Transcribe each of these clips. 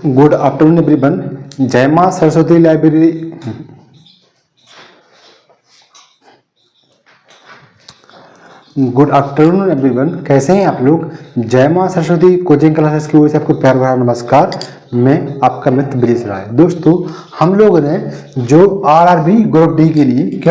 Good afternoon everyone. जय माँ Saraswati library. Good afternoon everyone, कैसे हैं आप लोग। जय माँ सरस्वती कोचिंग क्लासेस की ओर से आपको प्यार भरा नमस्कार। मैं आपका मित्र ब्रिजेश राय। दोस्तों, हम लोगों ने जो आरआरबी ग्रुप डी के लिए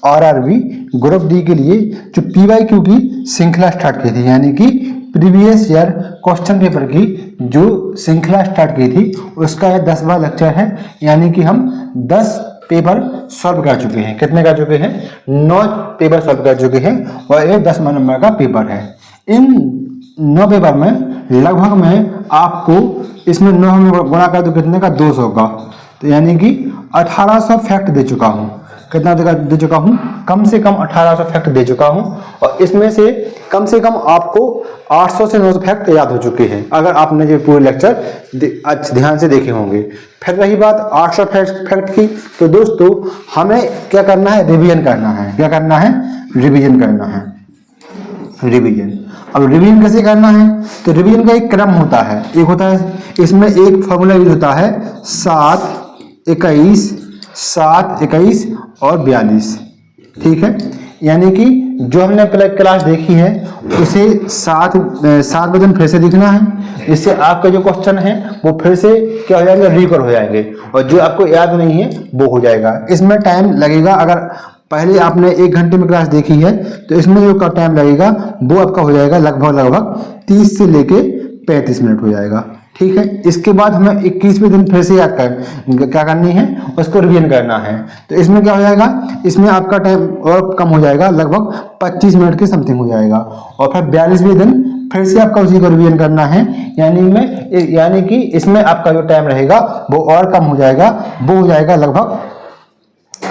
आरआरबी ग्रुप डी के लिए जो पीवाईक्यू की श्रृंखला स्टार्ट की थी, यानी कि प्रीवियस ईयर क्वेश्चन पेपर की जो श्रृंखला स्टार्ट की थी, उसका यह 10वां लेक्चर है। यानी कि हम 10 पेपर सॉल्व कर चुके हैं। कितने कर चुके हैं? 9 पेपर सॉल्व कर चुके हैं और ये 10वां नंबर का पेपर है। इन 9 पेपर में लगभग मैं आपको इसमें 9 में गुणा कर दो कितने का? 200 का। तो यानी कि 1800 फैक्ट दे चुका हूँ। कितना दे चुका हूँ? कम से कम 1800 फैक्ट दे चुका हूँ और इसमें से कम आपको 800 से 900 फैक्ट याद हो चुके हैं, अगर आपने ये पूरे लेक्चर ध्यान से देखे होंगे। फिर रही बात 800 फैक्ट की, तो दोस्तों हमें क्या करना है? रिवीजन करना है। क्या करना है? रिवीजन करना है। रिवीजन। अब रिवीजन कैसे करना है? तो रिवीजन का एक क्रम होता है। एक होता है, इसमें एक फॉर्मूला यूज होता है 7, 21, 7, 21 और 42। ठीक है, यानी कि जो हमने क्लास देखी है उसे 7 बदन फिर से दिखना है। इससे आपका जो क्वेश्चन है वो फिर से क्या हो जाएगा? रिकॉल हो जाएंगे और जो आपको याद नहीं है वो हो जाएगा। इसमें टाइम लगेगा। अगर पहले आपने 1 घंटे में क्लास देखी है तो इसमें जो टाइम लगेगा वो आपका हो जाएगा लगभग 30 से लेके 35 मिनट हो जाएगा। ठीक है, इसके बाद हमें 21वें दिन फिर से क्या करनी है? उसको रिवीजन करना है। तो इसमें क्या हो जाएगा? इसमें आपका टाइम और कम हो जाएगा, लगभग 25 मिनट के समथिंग हो जाएगा। और फिर 42वें दिन फिर से आपका उसी को रिवीजन करना है। यानी कि इसमें आपका जो टाइम रहेगा वो और कम हो जाएगा। वो हो जाएगा लगभग,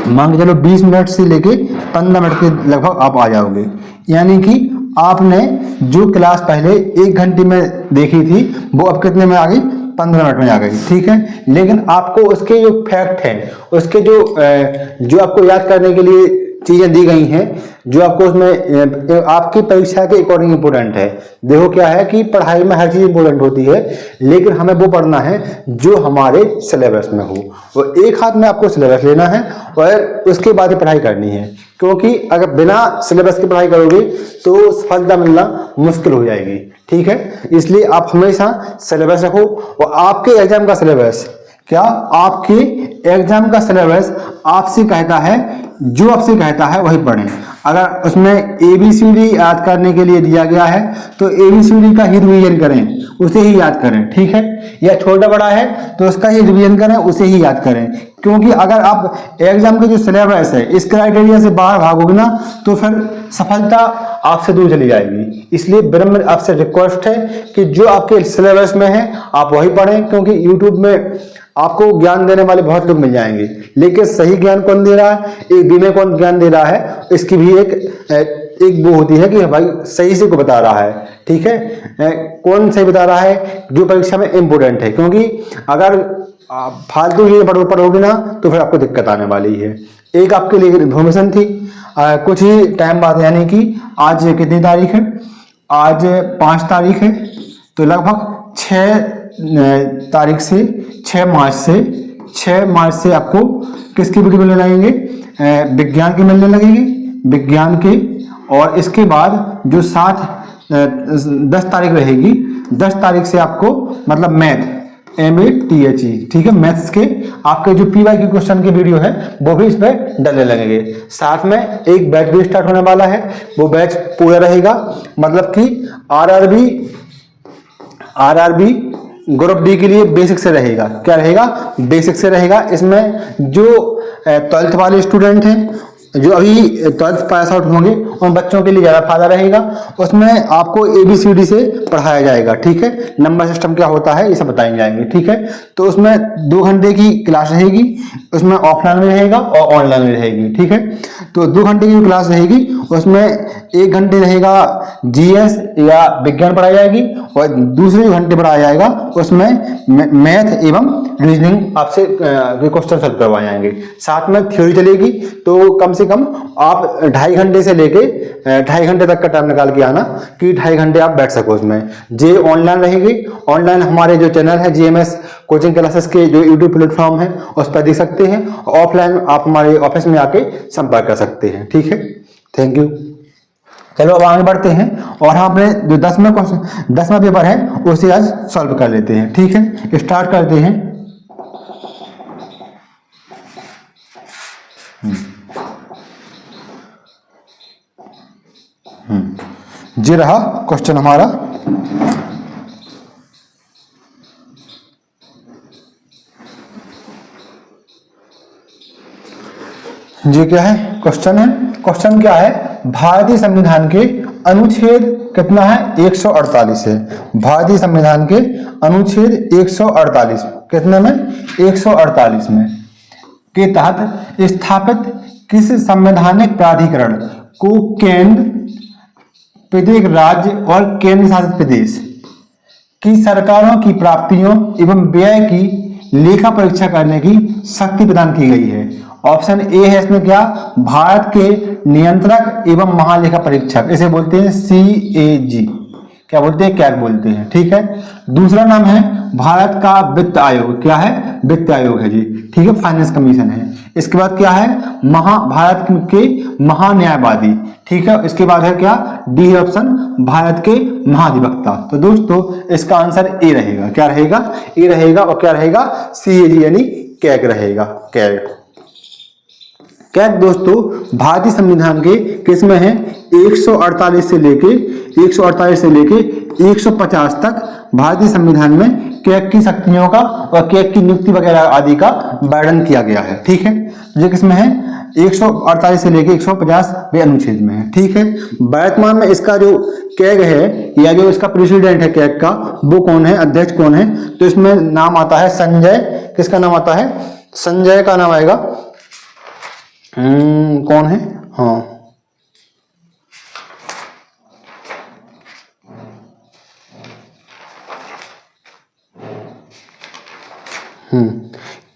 मान के चलो 20 मिनट से लेके 15 मिनट के लगभग आप आ जाओगे। यानी कि आपने जो क्लास पहले 1 घंटे में देखी थी वो अब कितने में आ गई? 15 मिनट में आ गई। ठीक है, लेकिन आपको उसके जो फैक्ट हैं, उसके जो आपको याद करने के लिए चीजें दी गई हैं, जो आपको उसमें आपकी परीक्षा के अकॉर्डिंग इंपोर्टेंट है। देखो क्या है कि पढ़ाई में हर चीज इंपोर्टेंट होती है, लेकिन हमें वो पढ़ना है जो हमारे सिलेबस में हो। और एक हाथ में आपको सिलेबस लेना है और उसके बाद ही पढ़ाई करनी है, क्योंकि अगर बिना सिलेबस की पढ़ाई करोगे तो सफलता मिलना मुश्किल हो जाएगी। ठीक है, इसलिए आप हमेशा सिलेबस रखो। और आपके एग्जाम का सिलेबस आपके एग्जाम का सिलेबस आपसे कहता है, जो आपसे कहता है वही पढ़ें। अगर उसमें ABCD याद करने के लिए दिया गया है तो ABCD का ही रिवीजन करें, उसे ही याद करें। ठीक है, या छोटा बड़ा है तो उसका ही रिवीजन करें, उसे ही याद करें। क्योंकि अगर आप एग्जाम के जो सिलेबस है इस क्राइटेरिया से बाहर भागोगे ना तो फिर सफलता आपसे दूर चली जाएगी। इसलिए विनम्र आपसे रिक्वेस्ट है कि जो आपके सिलेबस में है आप वही पढ़ें, क्योंकि YouTube में आपको ज्ञान देने वाले बहुत लोग मिल जाएंगे, लेकिन सही ज्ञान कौन दे रहा है, एक दिन में कौन ज्ञान दे रहा है, इसकी भी एक वो होती है कि भाई सही से को बता रहा है। ठीक है, कौन सही बता रहा है, जो परीक्षा में इंपोर्टेंट है। क्योंकि अगर फालतू ये पढ़ोगे ना तो फिर आपको दिक्कत आने वाली है। एक आपके लिए इन्फॉर्मेशन थी, कुछ ही टाइम बाद, यानी कि आज कितनी तारीख है? आज 5 तारीख है। तो लगभग 6 मार्च से आपको किसकी वीडियो मिलने लगेंगे? विज्ञान की मिलने लगेगी, विज्ञान के। और इसके बाद जो 10 तारीख रहेगी, 10 तारीख से आपको मतलब मैथ, MATHE, ठीक है, मैथ्स के आपके जो PY के क्वेश्चन की वीडियो है वो भी इस पर डलने लगेंगे। साथ में एक बैच भी स्टार्ट होने वाला है, वो बैच पूरा रहेगा। मतलब कि आरआरबी ग्रुप डी के लिए बेसिक से रहेगा। क्या रहेगा? बेसिक से रहेगा। इसमें जो 12th वाले स्टूडेंट हैं, जो अभी 12th पास आउट होंगे, उन बच्चों के लिए ज़्यादा फायदा रहेगा। उसमें आपको ABCD से पढ़ाया जाएगा। ठीक है, नंबर सिस्टम क्या होता है ये सब बताए जाएंगे। ठीक है, तो उसमें 2 घंटे की क्लास रहेगी, उसमें ऑफलाइन में रहेगा और ऑनलाइन में रहेगी। ठीक है, तो 2 घंटे की क्लास रहेगी, उसमें एक घंटे रहेगा जीएस या विज्ञान पढ़ाई जाएगी, और दूसरे जो घंटे पढ़ाया जाएगा उसमें मैथ एवं रीजनिंग आपसे क्वेश्चन सॉल्व करवाए जाएंगे। साथ में थ्योरी चलेगी, तो कम से कम आप 2.5 घंटे से लेके 2.5 घंटे तक का टाइम निकाल के आना कि 2.5 घंटे आप बैठ सको उसमें। जे ऑनलाइन रहेगी, ऑनलाइन हमारे जो चैनल है जीएमएस कोचिंग क्लासेस के जो यूट्यूब प्लेटफॉर्म है उस पर देख सकते हैं, ऑफलाइन आप हमारे ऑफिस में आके संपर्क कर सकते हैं। ठीक है, थैंक यू। चलो अब आगे बढ़ते हैं और हम अपने जो 10वां पेपर है उसे आज सॉल्व कर लेते हैं। ठीक है, स्टार्ट करते हैं। ये रहा क्वेश्चन हमारा। ये क्या है क्वेश्चन है, क्वेश्चन क्या है, भारतीय संविधान के अनुच्छेद कितना है 148 है। भारतीय संविधान के अनुच्छेद 148 कितने में 148 में के तहत स्थापित किस संवैधानिक प्राधिकरण को केंद्र, प्रत्येक राज्य और केंद्र शासित प्रदेश की सरकारों की प्राप्तियों एवं व्यय की लेखा परीक्षा करने की शक्ति प्रदान की गई है। ऑप्शन ए है इसमें क्या, भारत के नियंत्रक एवं महालेखा परीक्षक, इसे बोलते हैं CAG, क्या बोलते हैं, कैग बोलते हैं। ठीक है, दूसरा नाम है भारत का वित्त आयोग, क्या है, वित्त आयोग है जी। ठीक है, फाइनेंस कमीशन है। इसके बाद क्या है, भारत के महान्यायवादी। ठीक है, इसके बाद है क्या, डी ऑप्शन, भारत के महाधिवक्ता। तो दोस्तों इसका आंसर ए रहेगा, क्या रहेगा, ए रहेगा। और क्या रहेगा, CAG यानी कैग रहेगा, कैग। कैग दोस्तों भारतीय संविधान के किसमें है 148 से लेके 150 तक भारतीय संविधान में कैग की शक्तियों का और कैग की नियुक्ति वगैरह आदि का वर्णन किया गया है। ठीक है, ये किसमें है 148 से लेके 150वें अनुच्छेद में है। ठीक है, वर्तमान में इसका जो कैग है या जो इसका प्रेसिडेंट है कैग का, वो कौन है, अध्यक्ष कौन है, तो इसमें नाम आता है संजय। किसका नाम आता है, संजय का नाम आएगा। कौन है, हाँ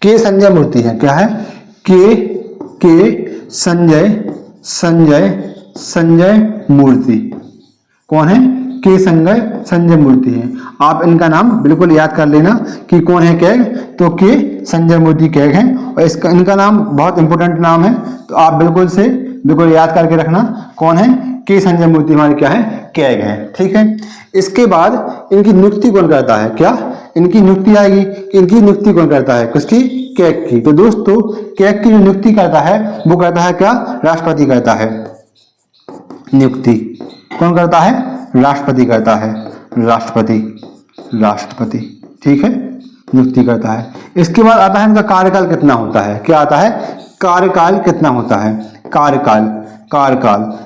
के संजय मूर्ति है, क्या है, के संजय मूर्ति। कौन है, के संजय मूर्ति है। आप इनका नाम बिल्कुल याद कर लेना कि कौन है कैग, तो के संजय मूर्ति कैग है। और इसका इनका नाम बहुत इंपॉर्टेंट नाम है, तो आप बिल्कुल याद करके रखना कौन है, के संजय मूर्ति हमारे क्या है, कैग है। ठीक है, इसके बाद इनकी नियुक्ति कौन करता है, क्या इनकी नियुक्ति आएगी, इनकी नियुक्ति कौन करता है, किसकी, कैग की। तो दोस्तों कैग की जो नियुक्ति करता है वो करता है क्या, राष्ट्रपति करता है। नियुक्ति कौन करता है, राष्ट्रपति करता है, राष्ट्रपति। ठीक है, नियुक्ति करता है। इसके बाद आता है इनका कार्यकाल कितना होता है, क्या आता है, कार्यकाल कितना होता है, कार्यकाल।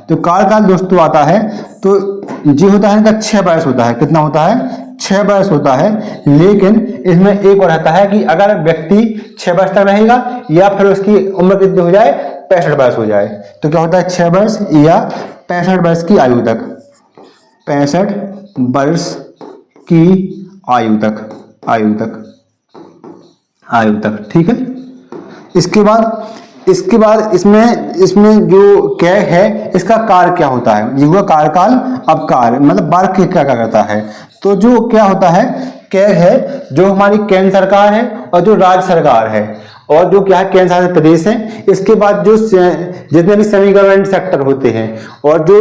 तो कार्यकाल दोस्तों आता है, तो ये होता है इनका 6 वर्ष होता है। कितना होता है, 6 वर्ष होता है। लेकिन इसमें एक और रहता है कि अगर व्यक्ति 6 वर्ष तक रहेगा या फिर उसकी उम्र कितनी हो जाए, 65 वर्ष हो जाए, तो क्या होता है 6 वर्ष या 65 वर्ष की आयु तक, 65 वर्ष की आयु तक। ठीक है, इसके बाद इसमें जो कैग है इसका कार्य क्या होता है, ये कार्यकाल। अब कार्य मतलब वर्क क्या करता है, तो जो क्या होता है, कैग है जो हमारी केंद्र सरकार है और जो राज्य सरकार है और जो क्या है केंद्र शासित प्रदेश है, इसके बाद जो जितने भी सेमी गवर्नमेंट सेक्टर होते हैं और जो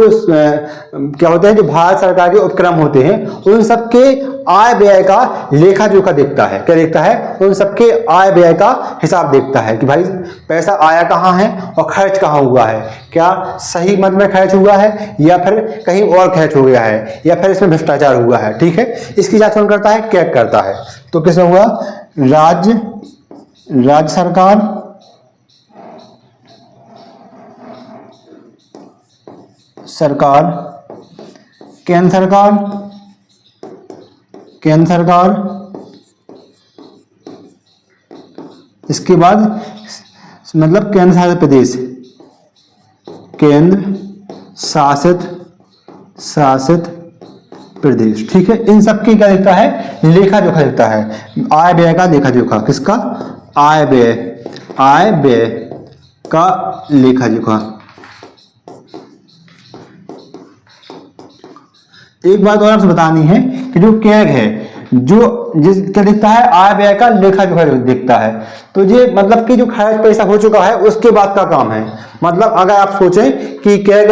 क्या होते हैं, जो भारत सरकार के उपक्रम होते हैं, उन सबके आय व्यय का लेखा जोखा देखता है। क्या देखता है, उन सबके आय व्यय का हिसाब देखता है कि भाई पैसा आया कहाँ है और खर्च कहाँ हुआ है, क्या सही मद में खर्च हुआ है या फिर कहीं और खर्च हो गया है या फिर इसमें भ्रष्टाचार हुआ है। ठीक है, इसकी जांच कौन करता है, कैग करता है। तो किसमें हुआ, राज्य सरकार, केंद्र सरकार, इसके बाद मतलब केंद्र शासित शासित शासित प्रदेश। ठीक है, इन सब की क्या दिखता है, लेखा जोखा दिखता है, आय व्यय का लेखा जोखा। किसका, आय व्यय का लेखा जोखा। एक बात और आपसे बतानी है कि जो कैग है, जो जिस क्या दिखता है, आय व्यय का लेखा जोखा दिखता है। तो ये मतलब कि जो खर्च पैसा हो चुका है उसके बाद का काम है। मतलब अगर आप सोचें कि कैग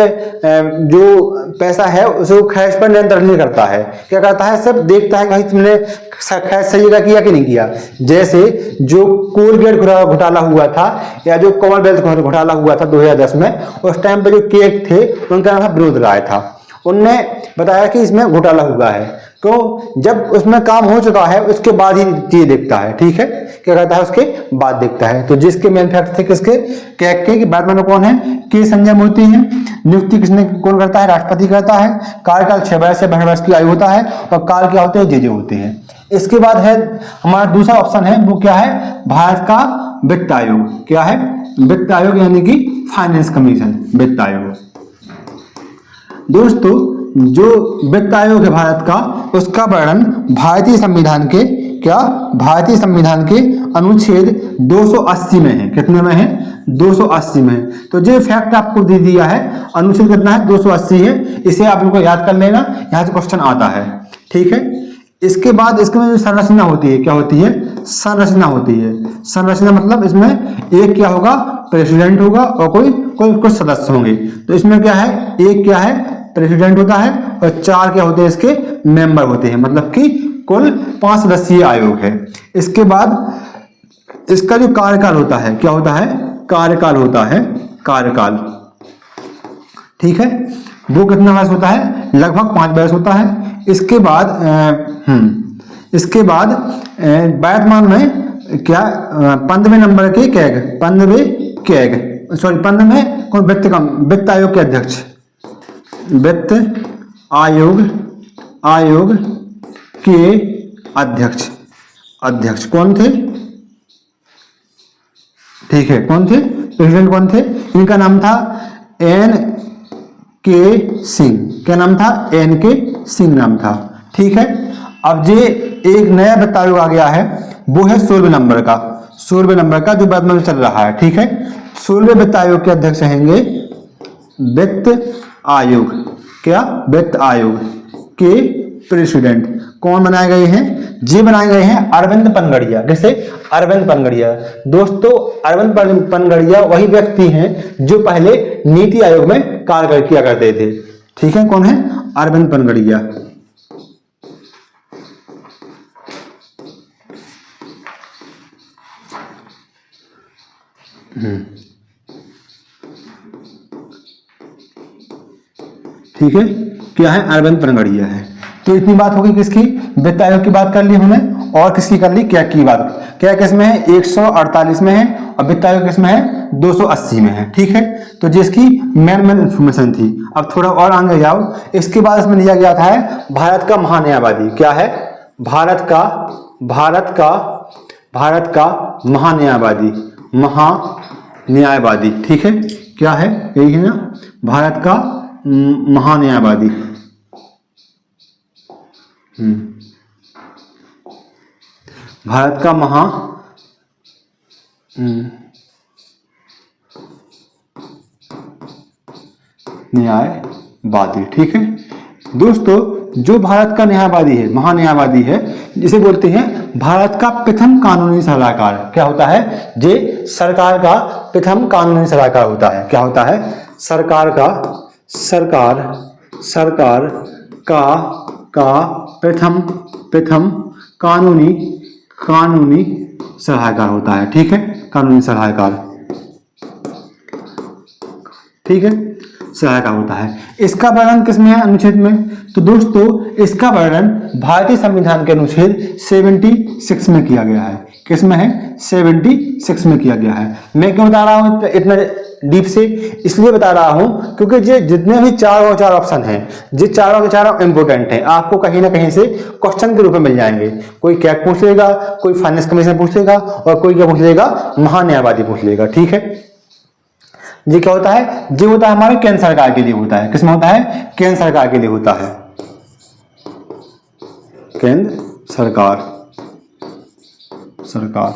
जो पैसा है उसे खर्च पर नियंत्रण नहीं करता है, क्या करता है, सब देखता है कि तुमने खर्च सही जगह किया कि नहीं किया। जैसे जो कोलगेट घोटाला हुआ था या जो कॉमनवेल्थ घोटाला हुआ था 2010 में, उस टाइम पे जो कैग थे उनका नाम था विनोद राय था। उनने बताया कि इसमें घोटाला हुआ है, तो जब उसमें काम हो चुका है उसके बाद ही चीज देखता है। ठीक है, क्या कहता है, उसके बाद देखता है। तो जिसके मेन फैक्ट थे किसके, कैग के, बैटमैन कौन है, के संजय मोहिती है। नियुक्ति किसने कौन करता है, राष्ट्रपति करता है। कार्यकाल 6 वर्ष से 12 वर्ष की आयु होता है और काल क्या होते हैं, जे होते हैं। इसके बाद है हमारा दूसरा ऑप्शन है, वो क्या है, भारत का वित्त आयोग। क्या है, वित्त आयोग, यानी कि फाइनेंस कमीशन, वित्त आयोग। दोस्तों जो वित्त आयोग है भारत का, उसका वर्णन भारतीय संविधान के, क्या, भारतीय संविधान के अनुच्छेद 280 में है। कितने में है, 280 में। तो जो फैक्ट आपको दे दिया है, अनुच्छेद कितना है, 280 है। इसे आप लोगों को याद कर लेना, यहाँ से क्वेश्चन आता है। ठीक है, इसके बाद इसके में जो संरचना होती है, क्या होती है, संरचना होती है। संरचना मतलब इसमें एक क्या होगा, प्रेसिडेंट होगा और कोई कुछ सदस्य होंगे। तो इसमें क्या है, एक क्या है, प्रेसिडेंट होता है और 4 क्या होते हैं, इसके मेंबर होते हैं। मतलब कि कुल 5 सदस्यीय आयोग है। इसके बाद इसका जो कार्यकाल होता है, क्या होता है, कार्यकाल होता है, कार्यकाल। ठीक है, वो कितना वर्ष होता है, लगभग 5 वर्ष होता है। इसके बाद वर्तमान में क्या, 15वें नंबर के कैग, 15वें कौन, वित्त आयोग के अध्यक्ष, वित्त आयोग के अध्यक्ष कौन थे, ठीक है, कौन थे, प्रेसिडेंट कौन थे, इनका नाम था N.K. सिंह। क्या नाम था, N.K. सिंह नाम था। ठीक है, अब ये एक नया वित्त आयोग आ गया है, वो है 16वें नंबर का, 16वें नंबर का जो वर्तमान में चल रहा है। ठीक है, 16वें वित्त आयोग के अध्यक्ष रहेंगे वित्त आयोग, क्या, वित्त आयोग के प्रेसिडेंट कौन बनाए गए हैं, जी बनाए गए हैं अरविंद पनगड़िया। जैसे अरविंद पनगड़िया, दोस्तों अरविंद पनगड़िया वही व्यक्ति हैं जो पहले नीति आयोग में कार्य किया करते थे। ठीक है, कौन है, अरविंद पनगड़िया। ठीक है, क्या है, अरविंद पनगड़िया है। तो इतनी बात होगी किसकी, वित्त आयोग की बात कर ली हमने, और किसकी कर ली, कैग की बात। कैग किसमें है, 148 में है और वित्त आयोग किसमें है, 280 में है। ठीक है, तो जिसकी मेन इंफॉर्मेशन थी। अब थोड़ा और आगे जाओ, इसके बाद इसमें लिया गया था भारत का महान्यायवादी। क्या है, भारत का महान्यायवादी, महान्यायवादी। ठीक है, क्या है, यही है ना, भारत का महान्यायवादी। भारत का न्यायवादी। ठीक है दोस्तों, जो भारत का न्यायवादी है, महान्यायवादी है, जिसे बोलते हैं भारत का प्रथम कानूनी सलाहकार। क्या होता है, जे सरकार का प्रथम कानूनी सलाहकार होता है। क्या होता है, सरकार का प्रथम कानूनी सलाहकार होता है। ठीक है, कानूनी सलाहकार, ठीक है, सहायता होता है। इसका वर्णन किसमें है, अनुच्छेद में। तो दोस्तों इसका वर्णन भारतीय संविधान के अनुच्छेद 76 में किया गया है। किसमें है, 76 में किया गया है। मैं क्यों बता रहा हूं इतना डीप से, इसलिए बता रहा हूं क्योंकि ये जितने भी चार ऑप्शन हैं, ये चारों के चारों इंपोर्टेंट हैं, आपको कहीं ना कहीं से क्वेश्चन के रूप में मिल जाएंगे। कोई कैग पूछ लेगा, कोई फाइनेंस कमीशन पूछ लेगा और कोई क्या पूछ लेगा, महान्यायवादी पूछ लेगा। ठीक है, ये क्या होता है, ये होता है हमारे केंद्र सरकार के लिए होता है। किसमें होता है, केंद्र सरकार के लिए होता है, केंद्र सरकार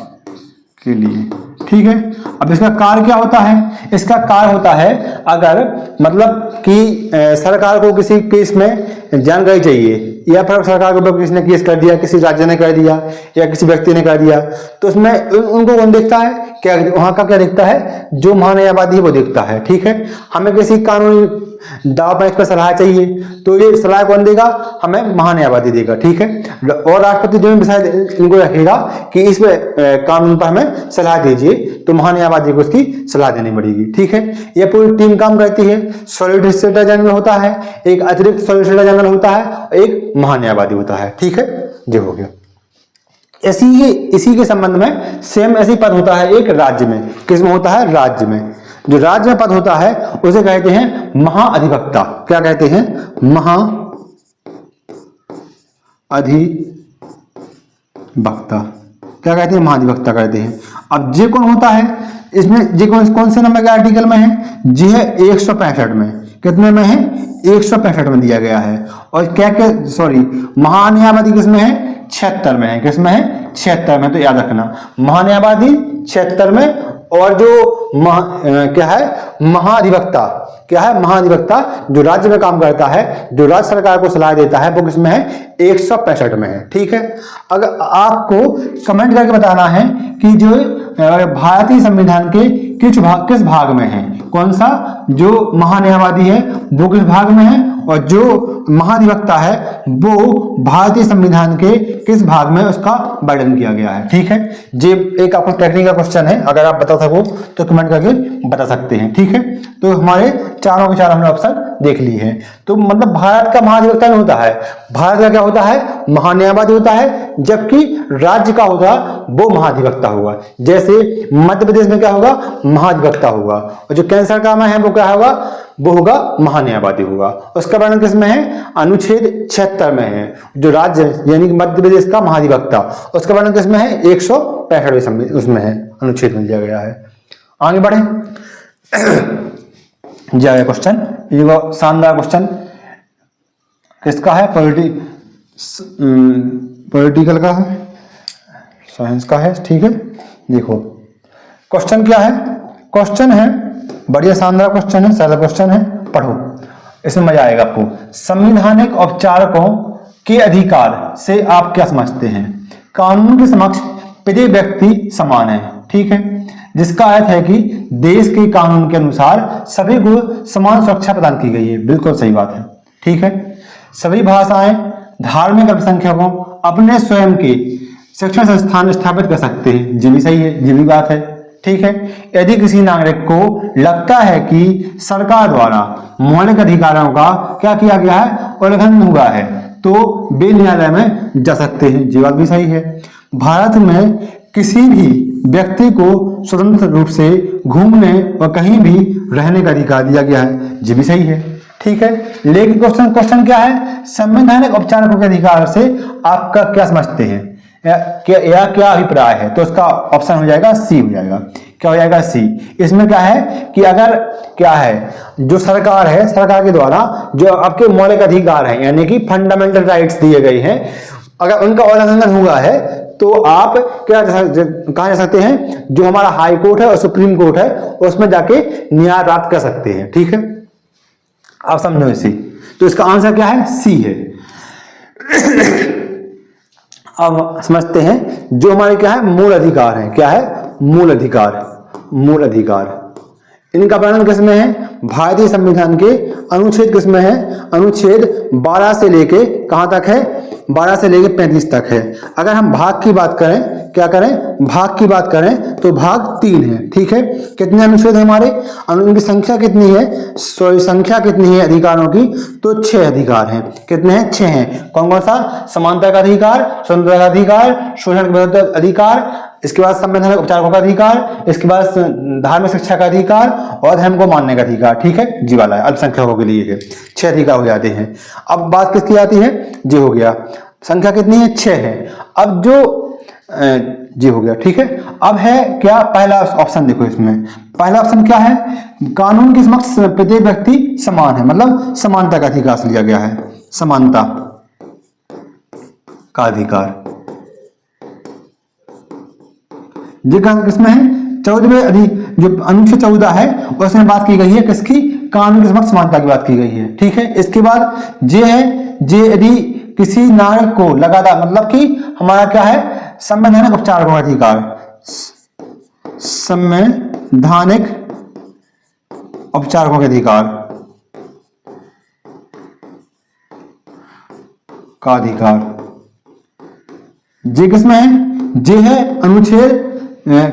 के लिए, ठीक है। अब इसका कार्य क्या होता है, इसका कार्य होता है अगर मतलब कि सरकार को किसी केस में जानकारी चाहिए या फिर सरकार के ऊपर किसी ने केस कर दिया, किसी राज्य ने कर दिया या किसी व्यक्ति ने कर दिया, तो उसमें उनको कौन देखता है, क्या वहां का क्या देखता है, जो महान्यायवादी है वो देखता है, ठीक है। हमें किसी कानूनी दाव पेच पर सलाह चाहिए तो ये सलाह कौन देगा, हमें महान्यायवादी देगा, ठीक है। और राष्ट्रपति जो विषय इनको रखेगा कि इस कानून पर हमें सलाह दीजिए, तो महान्यायवादी को उसकी सलाह देनी पड़ेगी, ठीक है। ये पूरी टीम काम करती है। सॉलिसिटर जनरल होता है, एक अतिरिक्त सॉलिसिटर जनरल होता है, एक महान्यायवादी होता है, ठीक है। जो हो गया इसी के संबंध में सेम ऐसी पद होता है एक राज्य में। किसमें होता है, राज्य में। जो राज्य में पद होता है उसे कहते हैं महाअधिवक्ता। क्या कहते हैं, महाअधिवक्ता। क्या कहते हैं, महाअधिवक्ता कहते हैं। अब जे कौन होता है, इसमें जे कौन से नंबर के आर्टिकल में है, जी है 165 में। कितने में है, 165 में दिया गया है। और क्या क्या महान्यायवादी किसमें है, 76 में है। किसमें है, 76 में। तो याद रखना महान्यायवादी 76 में, और जो क्या है, महाअधिवक्ता। क्या है, महाअधिवक्ता जो राज्य में काम करता है, जो राज्य सरकार को सलाह देता है, वो किसमें है, 165 में है, ठीक है। अगर आपको कमेंट करके बताना है कि जो भारतीय संविधान के किस भाग में है, कौन सा जो महान्यायवादी है वो किस भाग में है, और जो महाधिवक्ता है वो भारतीय संविधान के किस भाग में उसका वर्णन किया गया है, ठीक है। ये एक आपको टेक्निकल क्वेश्चन है, अगर आप बता सको तो कमेंट करके बता सकते हैं, ठीक है। तो हमारे चारों के चार हमने ऑप्शन देख लिए हैं। तो मतलब भारत का महाधिवक्ता नहीं होता है, भारत का क्या होता है, महान्यायवादी होता है, जबकि राज्य का होगा वो महाधिवक्ता होगा। जैसे मध्य प्रदेश में क्या होगा, महाधिवक्ता होगा, और जो केंद्र सरकार में है वो क्या होगा, वो होगा महान्यायवादी होगा। उसका वर्णन किसमें है, अनुच्छेद 76 में है। जो राज्य यानी कि मध्य प्रदेश का महाधिवक्ता, उसका वर्णन किसमें है, 165 उसमें है, अनुच्छेद में दिया गया है। आगे बढ़े जाएगा क्वेश्चन, ये शानदार क्वेश्चन किसका है, पॉलिटिकल का है, साइंस का है, ठीक है। देखो क्वेश्चन क्या है, क्वेश्चन है बढ़िया शानदार क्वेश्चन है, सरल क्वेश्चन है, पढ़ो, इसमें मजा आएगा आपको। संवैधानिक औपचारिकों के अधिकार से आप क्या समझते हैं, कानून के समक्ष प्रत्येक व्यक्ति समान है, ठीक है। जिसका अर्थ है कि देश के कानून के अनुसार सभी को समान सुरक्षा प्रदान की गई है। बिल्कुल सही बात है, ठीक है। सभी भाषाएं, धार्मिक अल्पसंख्यकों अपने स्वयं के शिक्षण संस्थान स्थापित कर सकते हैं। ये भी सही है, ये भी बात है, ठीक है। यदि किसी नागरिक को लगता है कि सरकार द्वारा मौलिक अधिकारों का क्या किया गया है, उल्लंघन हुआ है, तो वे न्यायालय में जा सकते हैं। ये बात भी सही है। भारत में किसी भी व्यक्ति को स्वतंत्र रूप से घूमने और कहीं भी रहने का अधिकार दिया गया है। ये भी सही है, ठीक है। लेकिन क्वेश्चन क्या है, संवैधानिक औपचारिकों के अधिकार से आपका क्या समझते हैं, क्या अभिप्राय है, तो उसका ऑप्शन हो जाएगा सी हो जाएगा। क्या हो जाएगा, सी। इसमें क्या है कि अगर क्या है, जो सरकार है, सरकार के द्वारा जो आपके मौलिक अधिकार हैं यानी कि फंडामेंटल राइट्स दिए गए हैं, अगर उनका उल्लंघन हुआ है तो आप क्या कहा जा सकते हैं, जो हमारा हाई कोर्ट है और सुप्रीम कोर्ट है उसमें जाके न्याय प्राप्त कर सकते हैं, ठीक है। आप समझो इसी, तो इसका आंसर क्या है, सी है। अब समझते हैं जो हमारे क्या है, मूल अधिकार है। क्या है, मूल अधिकार। मूल अधिकार इनका वर्णन किसमें है, भारतीय संविधान के अनुच्छेद किसमें है, अनुच्छेद 12 से लेके कहां तक है, 12 से लेके 35 तक है। अगर हम भाग की बात करें, क्या करें, भाग की बात करें तो भाग 3 है, ठीक है। कितने अनुच्छेद है हमारे, उनकी संख्या कितनी है, संख्या कितनी है अधिकारों की, तो 6 अधिकार हैं। कितने हैं, 6 हैं। कौन कौन सा, समानता का अधिकार, स्वतंत्रता का अधिकार, शोषण के विरुद्ध अधिकार, इसके बाद संवैधानिक औपचारिकों का अधिकार, इसके बाद धार्मिक शिक्षा का अधिकार और धर्म को मानने का अधिकार, ठीक है। जी वाला है, अल्पसंख्यकों के लिए है। 6 अधिकार हो जाते हैं। अब बात किसकी आती है, जी हो गया, संख्या कितनी है, 6 है। अब जो जी हो गया, ठीक है। अब है क्या पहला ऑप्शन, देखो इसमें पहला ऑप्शन क्या है, कानून के समक्ष प्रत्येक व्यक्ति समान है, मतलब समानता का अधिकार से लिया गया है, समानता का अधिकार। ये किसमें है, 14वें जो अनुच्छेद 14 है उसमें बात की गई है किसकी, कानून के समक्ष समानता की बात की गई है, ठीक है। इसके बाद जे है, जे यदि किसी नागरिक को लगातार, मतलब कि हमारा क्या है, संवैधानिक उपचारों का अधिकार, संवैधानिक उपचारों का अधिकार जे किसमें है, जे है अनुच्छेद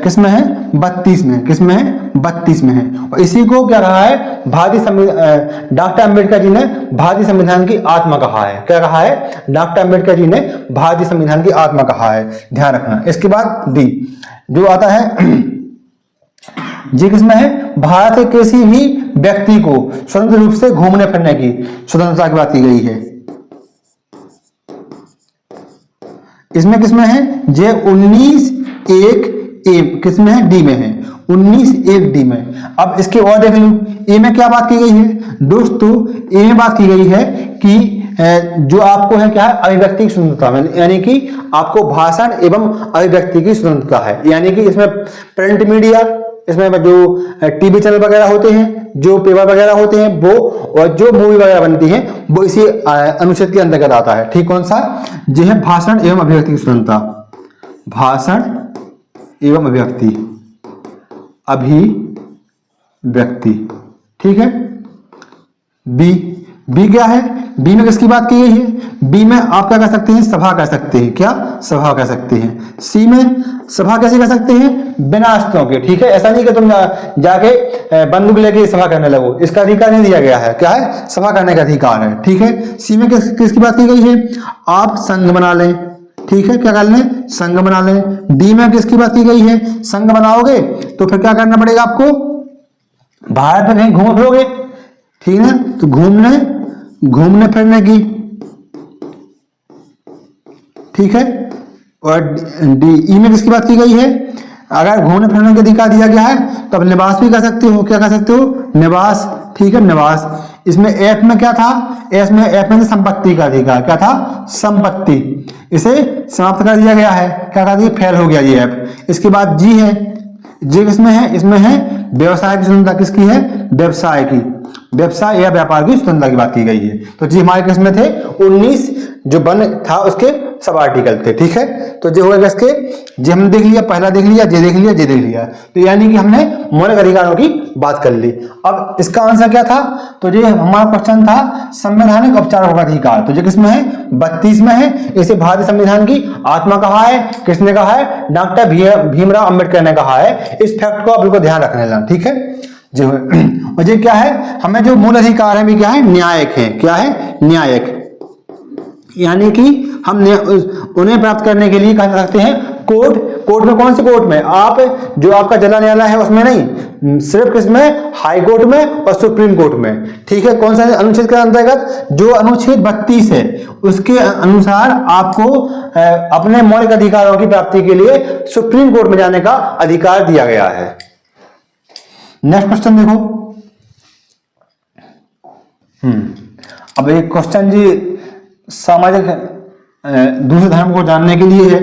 किसमें है, 32 में, किसमें है, 32 में है। और इसी को क्या कहा है, भारतीय संविधान, डॉक्टर अंबेडकर जी ने भारतीय संविधान की आत्मा कहा है, क्या कहा है, डॉक्टर अंबेडकर जी ने भारतीय संविधान की आत्मा कहा है, ध्यान रखना। इसके बाद डी जो आता है, जी किसमें है, भारत के किसी भी व्यक्ति को स्वतंत्र रूप से घूमने फिरने की स्वतंत्रता की बात की गई है। इसमें किसमें है, जे 19(1) ए किसमें है, डी में है, 19(1) डी में। अब इसके और देख लो, ए में क्या बात की गई है दोस्तों, ए में बात की गई है कि जो आपको है क्या है, अभिव्यक्ति की स्वतंत्रता, यानी कि आपको भाषण एवं अभिव्यक्ति की स्वतंत्रता है, यानी कि इसमें प्रिंट मीडिया, इसमें जो टीवी चैनल वगैरह होते हैं, जो पेपर वगैरह होते हैं वो, और जो मूवी वगैरह बनती है वो इसी अनुच्छेद के अंतर्गत आता है, ठीक। कौन सा, जो है भाषण एवं अभिव्यक्ति की स्वतंत्रता, भाषण एवं अभिव्यक्ति ठीक है। बी, बी क्या है, बी में किसकी बात की गई है, बी में आप क्या कर सकते हैं, सभा कर सकते हैं, क्या सभा कर सकते हैं। सी में सभा कैसे कर सकते हैं, बिना अस्त्रों के, ठीक है। ऐसा नहीं कि तुम जाके बंदूक लेके सभा करने लगो, इसका अधिकार नहीं दिया गया है, क्या है, सभा करने का अधिकार है, ठीक है। सी में किसकी बात की गई है, आप संघ बना लें, ठीक है, क्या कर लें, संघ बना लें। डी में किसकी बात की गई है, संघ बनाओगे तो फिर क्या करना पड़ेगा आपको, भारत में कहीं घूम फिरोगे, ठीक है, तो घूमने फिरने की, ठीक है। और डी, ई में किसकी बात की गई है, अगर घूमने फिरने का अधिकार दिया गया है तो अब निवास भी कर सकते हो, क्या कर सकते हो, निवास, ठीक है, निवास। इसमें एफ में क्या था, एफ में संपत्ति का अधिकार, क्या था, संपत्ति, इसे समाप्त कर दिया गया है, क्या कर दिया, फेल हो गया ये एफ। इसके बाद जी है, जी किसमें है, इसमें है व्यवसाय की स्वतंत्रता, किसकी है, व्यवसाय की, व्यवसाय या व्यापार की स्वतंत्रता की बात की गई है। तो जी हमारे किसमें थे, 19 जो बन था उसके सब आर्टिकल थे, ठीक है। तो जो होगा इसके, जे हमने देख लिया, पहला देख लिया, जे देख लिया, जे देख लिया, तो यानी कि हमने मौलिक अधिकारों की बात कर ली। अब इसका आंसर क्या था, तो ये हमारा क्वेश्चन था संवैधानिक औपचारिक का अधिकार, तो ये किसमें है, 32 में है। इसे भारतीय संविधान की आत्मा कहा है, किसने कहा है, डॉक्टर भीमराव अंबेडकर ने कहा है। इस फैक्ट को आप बिल्कुल ध्यान रखने लेना, ठीक है। जो मुझे क्या है, हमें जो मूल अधिकार है भी क्या है, न्यायिक है, क्या है, न्यायिक, यानी कि हम उन्हें प्राप्त करने के लिए कह सकते हैं कोर्ट। कोर्ट में कौन से कोर्ट में, आप जो आपका जिला न्यायालय है उसमें नहीं, सिर्फ किसमें, हाई कोर्ट में और सुप्रीम कोर्ट में, ठीक है। कौन सा अनुच्छेद के अंतर्गत, जो अनुच्छेद 32 है उसके अनुसार आपको अपने मौलिक अधिकारों की प्राप्ति के लिए सुप्रीम कोर्ट में जाने का अधिकार दिया गया है। नेक्स्ट क्वेश्चन देखो, अब एक क्वेश्चन जी सामाजिक दूसरे धर्म को जानने के लिए है,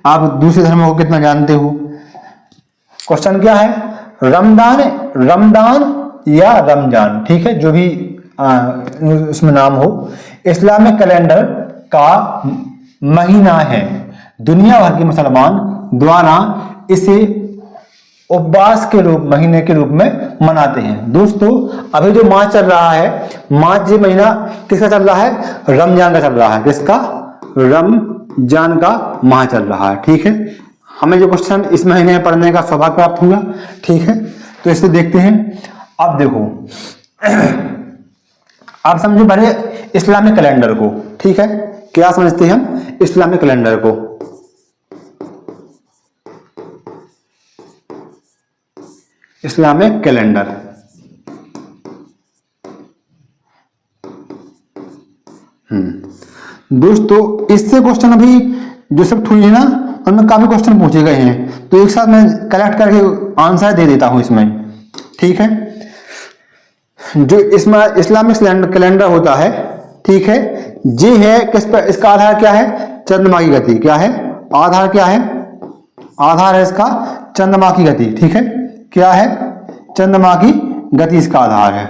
आप दूसरे धर्मों को कितना जानते हो। क्वेश्चन क्या है, रमदान या रमजान, ठीक है, जो भी उसमें नाम हो, इस्लामिक कैलेंडर का महीना है। दुनिया भर के मुसलमान द्वारा इसे उपवास के रूप, महीने के रूप में मनाते हैं। दोस्तों अभी जो मार्च चल रहा है, मार्च ये महीना किसका चल रहा है, रमजान का चल रहा है, किसका, रमजान का माह चल रहा है, ठीक है। हमें जो क्वेश्चन इस महीने में पढ़ने का सौभाग्य प्राप्त हुआ, ठीक है, तो इसे देखते हैं। अब देखो आप समझो पहले इस्लामिक कैलेंडर को, ठीक है, क्या समझते हैं हम इस्लामिक कैलेंडर को, इस्लामिक कैलेंडर, दोस्तों इससे क्वेश्चन अभी जो सब हुई है ना उनमें काफी क्वेश्चन पूछे गए हैं, तो एक साथ मैं कलेक्ट करके आंसर दे देता हूं इसमें। ठीक है, जो इसमें इस्लामिक कैलेंडर होता है, ठीक है, ये है किस पर, इसका आधार क्या है, चंद्रमा की गति। क्या है आधार, क्या है आधार है इसका चंद्रमा की गति। ठीक है, क्या है, चंद्रमा की गति इसका आधार है,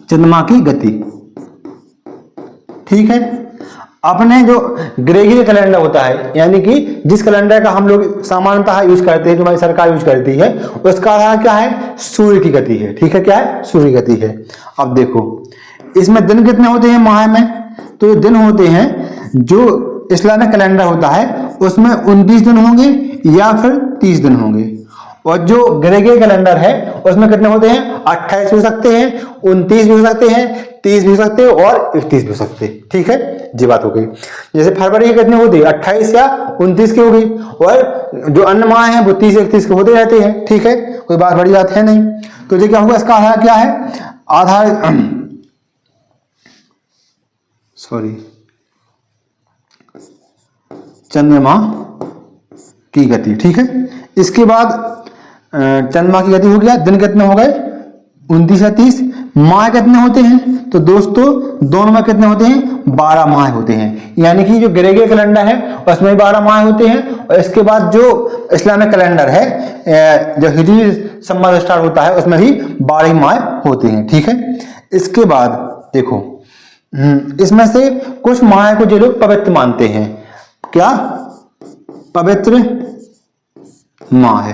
चंद्रमा की गति। ठीक है, अपने जो ग्रेगरी कैलेंडर होता है, यानी कि जिस कैलेंडर का हम लोग सामान्यतः यूज करते हैं, जो हमारी सरकार यूज करती है, उसका आधार क्या है, सूर्य की गति है। ठीक है, क्या है, सूर्य की गति है। अब देखो इसमें दिन कितने होते हैं माह में, तो दिन होते हैं, जो इस्लामिक कैलेंडर होता है उसमें 29 दिन होंगे या फिर 30 दिन होंगे, और जो ग्रेगरी कैलेंडर है उसमें कितने होते हैं, 28 भी हो सकते हैं, 29 भी हो सकते हैं, 30 भी हो सकते हैं और 31 भी हो सकते हैं। ठीक है, जी बात हो गई। जैसे फरवरी की कितनी होती है, 28 या 29 की होगी, और जो अन्य माह हैं वो 30-31 के होते रहते हैं। ठीक है, कोई बात बड़ी बात है नहीं। तो ये क्या होगा, इसका आधार क्या है, आधार सॉरी चंद्रमा की गति। ठीक है, इसके बाद चंद्रमा की गति हो गया, दिन कितने हो गए 29 या 30, माह कितने होते हैं, तो दोस्तों दोनों में कितने होते हैं, 12 माह होते हैं। यानी कि जो ग्रेगरी कैलेंडर है उसमें 12 माह होते हैं, और इसके बाद जो इस्लामिक कैलेंडर है, जो हिजरी संवत स्टार्ट होता है, उसमें भी 12 माह होते हैं। ठीक है, इसके बाद देखो इसमें से कुछ माह को जो लोग पवित्र मानते हैं, क्या पवित्र माह है,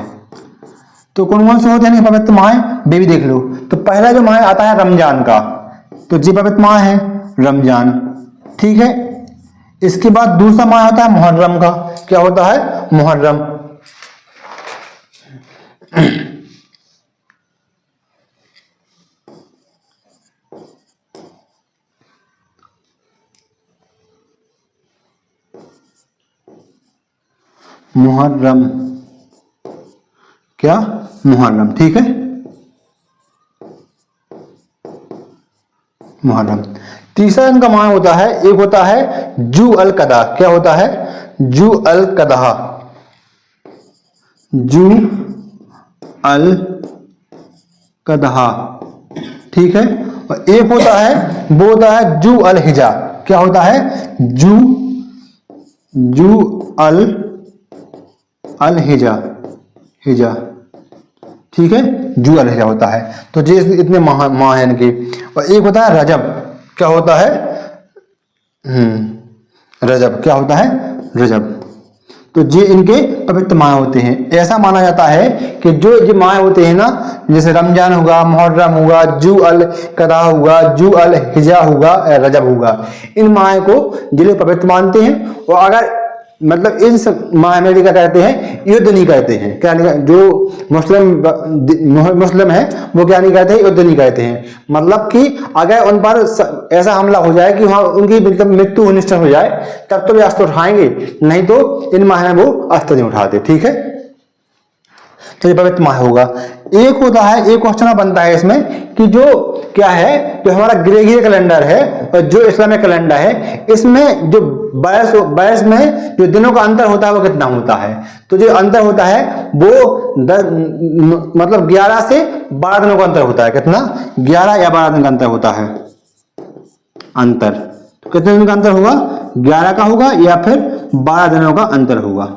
तो कौन कौन से होते हैं पवित्र माह, वे भी देख लो। तो पहला जो माह आता है रमजान का, तो जी पवित्र माह है रमजान। ठीक है, इसके बाद दूसरा माह आता है मुहर्रम का, क्या होता है, मुहर्रम। मुहर्रम, क्या मुहर्रम। ठीक है, मुहर्रम। तीसरा इनका माह होता है, एक होता है जू अल कदा। क्या होता है, जू अल कदा, जू अल कदा। ठीक है, और एक होता है, वो होता है जू अल हिजा। क्या होता है, जू अल हिजा, हिजा। ठीक है, जू अल हिजा होता है। तो ये इतने माह हैं इनके। और एक होता है रजब। क्या होता है, रजब। क्या होता है, रजब। तो ये इनके पवित्र माह होते हैं। ऐसा माना जाता है कि जो ये माह होते हैं ना, जैसे रमजान होगा, मुहर्रम होगा, जू अल कदा होगा, जू अल हिजा होगा, रजब होगा, इन माह को जो लोग पवित्र मानते हैं, और अगर मतलब इन माह में क्या कहते हैं, युद्ध नहीं करते हैं। क्या नहीं, जो मुस्लिम है वो क्या नहीं करते हैं, युद्ध नहीं करते हैं। मतलब कि अगर उन पर ऐसा हमला हो जाए कि वहां उनकी मतलब मृत्यु सुनिश्चित हो जाए, तब तो वे अस्त्र उठाएंगे, नहीं तो इन माह में वो अस्त्र नहीं उठाते। ठीक है, तो ये पवित्र माह होगा। एक होता है, एक क्वेश्चन बनता है इसमें कि जो क्या है, जो हमारा ग्रेगरी कैलेंडर है और जो इस्लामिक कैलेंडर है, इसमें जो बरस में जो दिनों का अंतर होता है वो कितना होता है। तो जो अंतर होता है वो मतलब 11 से 12 दिनों का अंतर होता है। कितना, 11 या 12 दिन का अंतर होता है। अंतर कितने दिन का अंतर होगा, 11 का होगा या फिर 12 दिनों का अंतर होगा।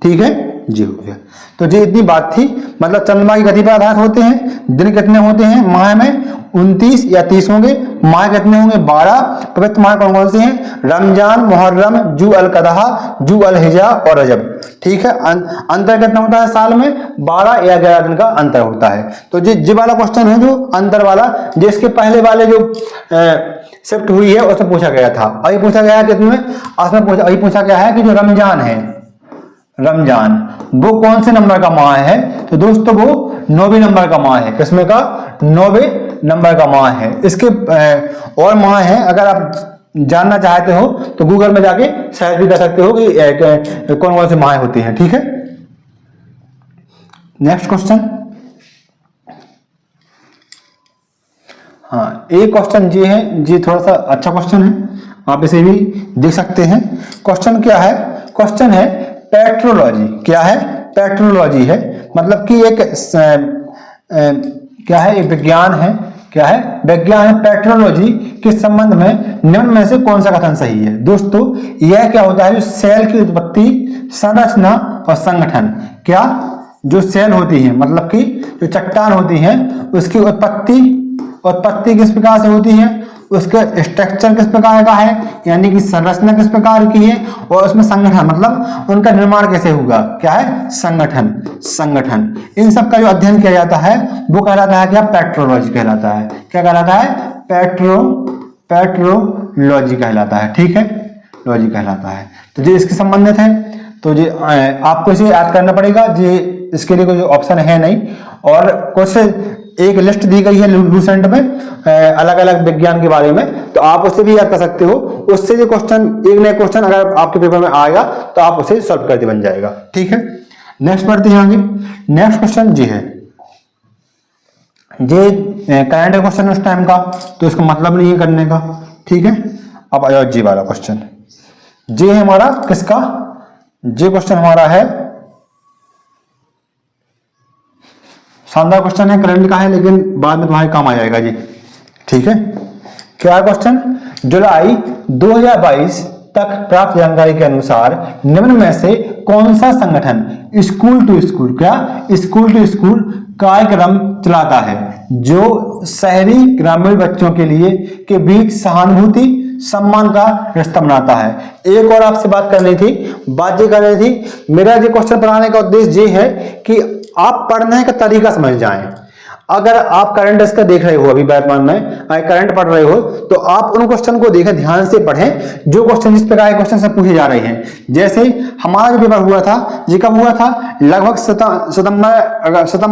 ठीक है जी, हो गया। तो जी इतनी बात थी। मतलब चंद्रमा की गति पर आधारित होते हैं, दिन कितने होते हैं माह में, 29 या 30 होंगे, माह कितने होंगे, 12। पवित्र माह कौन कौन से हैं, रमजान, मुहर्रम, जू अल कदा, जू अल हिजा और रजब। ठीक है, अंतर कितना होता है साल में, 12 या 11 दिन का अंतर होता है। तो जी वाला क्वेश्चन है जो अंतर वाला, जिसके पहले वाले जो शिफ्ट हुई है उसमें पूछा गया था। अभी पूछा गया है कितने में, अभी पूछा गया है कि जो रमजान है, रमजान वो कौन से नंबर का माह है, तो दोस्तों वो 9वें नंबर का माह है। किसमें का, 9वें नंबर का माह है। इसके और माह है, अगर आप जानना चाहते हो तो गूगल में जाके सर्च भी कर सकते हो कि कौन कौन से माह होते हैं। ठीक है, नेक्स्ट क्वेश्चन। हाँ, एक क्वेश्चन ये है, ये थोड़ा सा अच्छा क्वेश्चन है, आप इसे भी देख सकते हैं। क्वेश्चन क्या है, क्वेश्चन है पेट्रोलॉजी। क्या है? पेट्रोलॉजी है, मतलब कि एक क्या है? एक विज्ञान है। क्या है? विज्ञान है। पेट्रोलॉजी के संबंध में निम्न में से कौन सा कथन सही है? दोस्तों यह क्या होता है? जो सेल की उत्पत्ति, संरचना और संगठन। क्या? जो सेल होती है, मतलब कि जो चट्टान होती है, उसकी उत्पत्ति किस प्रकार से होती है, उसका स्ट्रक्चर किस प्रकार का है, यानी कि संरचना किस प्रकार की है, और उसमें संगठन मतलब उनका निर्माण कैसे होगा। क्या है? संगठन। इन सब का जो अध्ययन किया जाता है वो कहलाता है क्या? पेट्रोलॉजी कहलाता है। क्या कहलाता है? पेट्रोलॉजी कहलाता है। ठीक है, लॉजी कहलाता है। तो जो इसके संबंधित है, तो ये आपको इसे याद करना पड़ेगा। ये इसके लिए कोई ऑप्शन है नहीं, और कुछ एक लिस्ट दी गई है लूसेंट में अलग अलग विज्ञान के बारे में, तो आप उसे भी याद कर सकते हो। उससे जो क्वेश्चन, एक नया क्वेश्चन अगर आपके पेपर में आएगा तो आप उसे सॉल्व करके बन जाएगा। ठीक है, नेक्स्ट बढ़ते हैं आगे। नेक्स्ट क्वेश्चन जी है, ये करंट क्वेश्चन उस टाइम का, तो इसका मतलब नहीं है करने का। ठीक है, अब आया जी वाला क्वेश्चन। जी है हमारा किसका? जी क्वेश्चन हमारा है, शानदार क्वेश्चन है, करंट का है, लेकिन बाद में तुम्हारे काम आ जाएगा जी। ठीक है, क्या क्वेश्चन? जुलाई 2022 तक प्राप्त जानकारी के अनुसार निम्न में से कौन सा संगठन स्कूल टू स्कूल, क्या स्कूल टू स्कूल कार्यक्रम चलाता है जो शहरी ग्रामीण बच्चों के लिए के बीच सहानुभूति सम्मान का रिश्ता बनाता है? एक और आपसे बात करनी थी, बात ये करनी थी, मेरा जो क्वेश्चन बनाने का उद्देश्य ये है कि आप पढ़ने का तरीका समझ जाएं। अगर आप करंट इसका देख रहे हो अभी वर्तमान में, करंट पढ़ रहे हो, तो आप उन क्वेश्चन को देखें, ध्यान से पढ़ें जो क्वेश्चन जिस प्रकार के क्वेश्चन से पूछे जा रहे हैं। जैसे हमारा जो पेपर हुआ था, ये कब हुआ था? लगभग सितंबर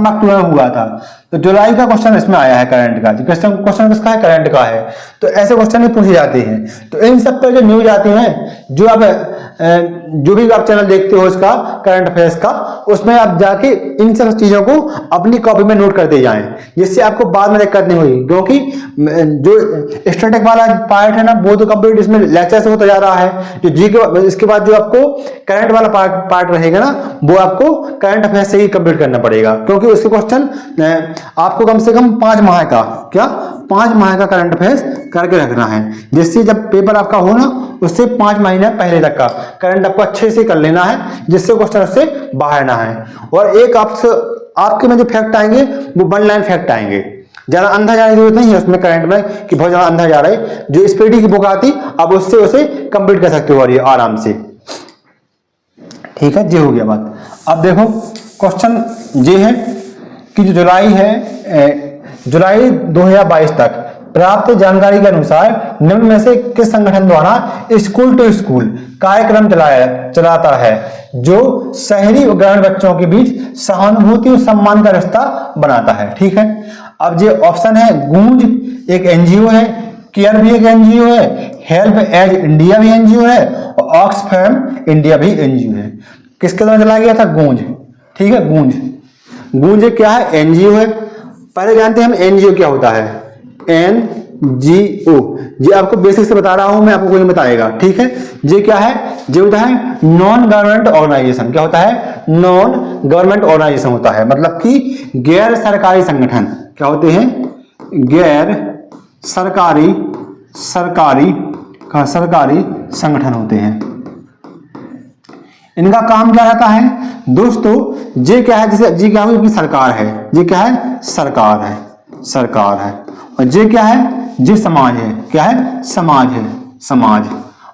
अक्टूबर में हुआ था। तो जुलाई का क्वेश्चन इसमें आया है करंट का। क्वेश्चन किसका है? करंट का है। तो ऐसे क्वेश्चन भी पूछे जाते हैं। तो इन सब पर जो न्यूज आती है, जो भी आप चैनल देखते हो इसका करंट अफेयर्स का, उसमें आप जाके इन सब चीजों को अपनी कॉपी में नोट करते जाएं, जिससे आपको बाद में दिक्कत नहीं होगी। क्योंकि जो स्टैटिक वाला पार्ट है ना, वो तो कंप्लीट इसमें लेक्चर से होता जा रहा है। जो जी के इसके बाद जो आपको करंट वाला पार्ट रहेगा ना, वो आपको करंट अफेयर्स से ही कंप्लीट करना पड़ेगा। क्योंकि उसके क्वेश्चन आपको कम से कम 5 माह का, क्या 5 माह का करंट अफेयर्स करके रखना है, जिससे जब पेपर आपका हो ना, उससे 5 महीने पहले तक का करंट आपको अच्छे से कर लेना है, जिससे क्वेश्चन उससे बाहर ना है। और एक आपके में जो फैक्ट आएंगे वो 1 लाइन फैक्ट आएंगे, ज्यादा अंधा जाने की जरूरत नहीं है उसमें करंट में कि बहुत ज्यादा अंधा जा रहा है। जो स्पीडी की बुक आती, आप उससे उसे कंप्लीट कर सकते हो और ये आराम से। ठीक है, ये हो गया बात। अब देखो क्वेश्चन ये है कि जो जुलाई 2022 तक प्राप्त जानकारी के अनुसार निम्न में से किस संगठन द्वारा स्कूल टू स्कूल कार्यक्रम चलाता है जो शहरी और ग्रामीण बच्चों के बीच सहानुभूति और सम्मान का रिश्ता बनाता है? ठीक है, अब ये ऑप्शन है, गूंज एक एनजीओ है, केयर भी एक एनजीओ है, हेल्प एज इंडिया भी एनजीओ है, और ऑक्सफैम इंडिया भी एनजीओ है। किसके द्वारा चलाया गया था? गूंज। ठीक है, गूंज क्या है? एनजीओ है। पहले जानते हैं हम एनजीओ क्या होता है। एनजीओ ये आपको बेसिक से बता रहा हूं मैं, आपको कोई नहीं बताएगा। ठीक है, ये क्या है? ये होता है नॉन गवर्नमेंट ऑर्गेनाइजेशन। क्या होता है? नॉन गवर्नमेंट ऑर्गेनाइजेशन होता है, मतलब कि गैर सरकारी संगठन। क्या होते हैं? गैर सरकारी संगठन होते हैं। इनका काम क्या रहता है दोस्तों? ये क्या है? जैसे जी क्या हुई कि सरकार है, ये क्या है? सरकार है। और ये क्या है? ये समाज है। क्या है? समाज।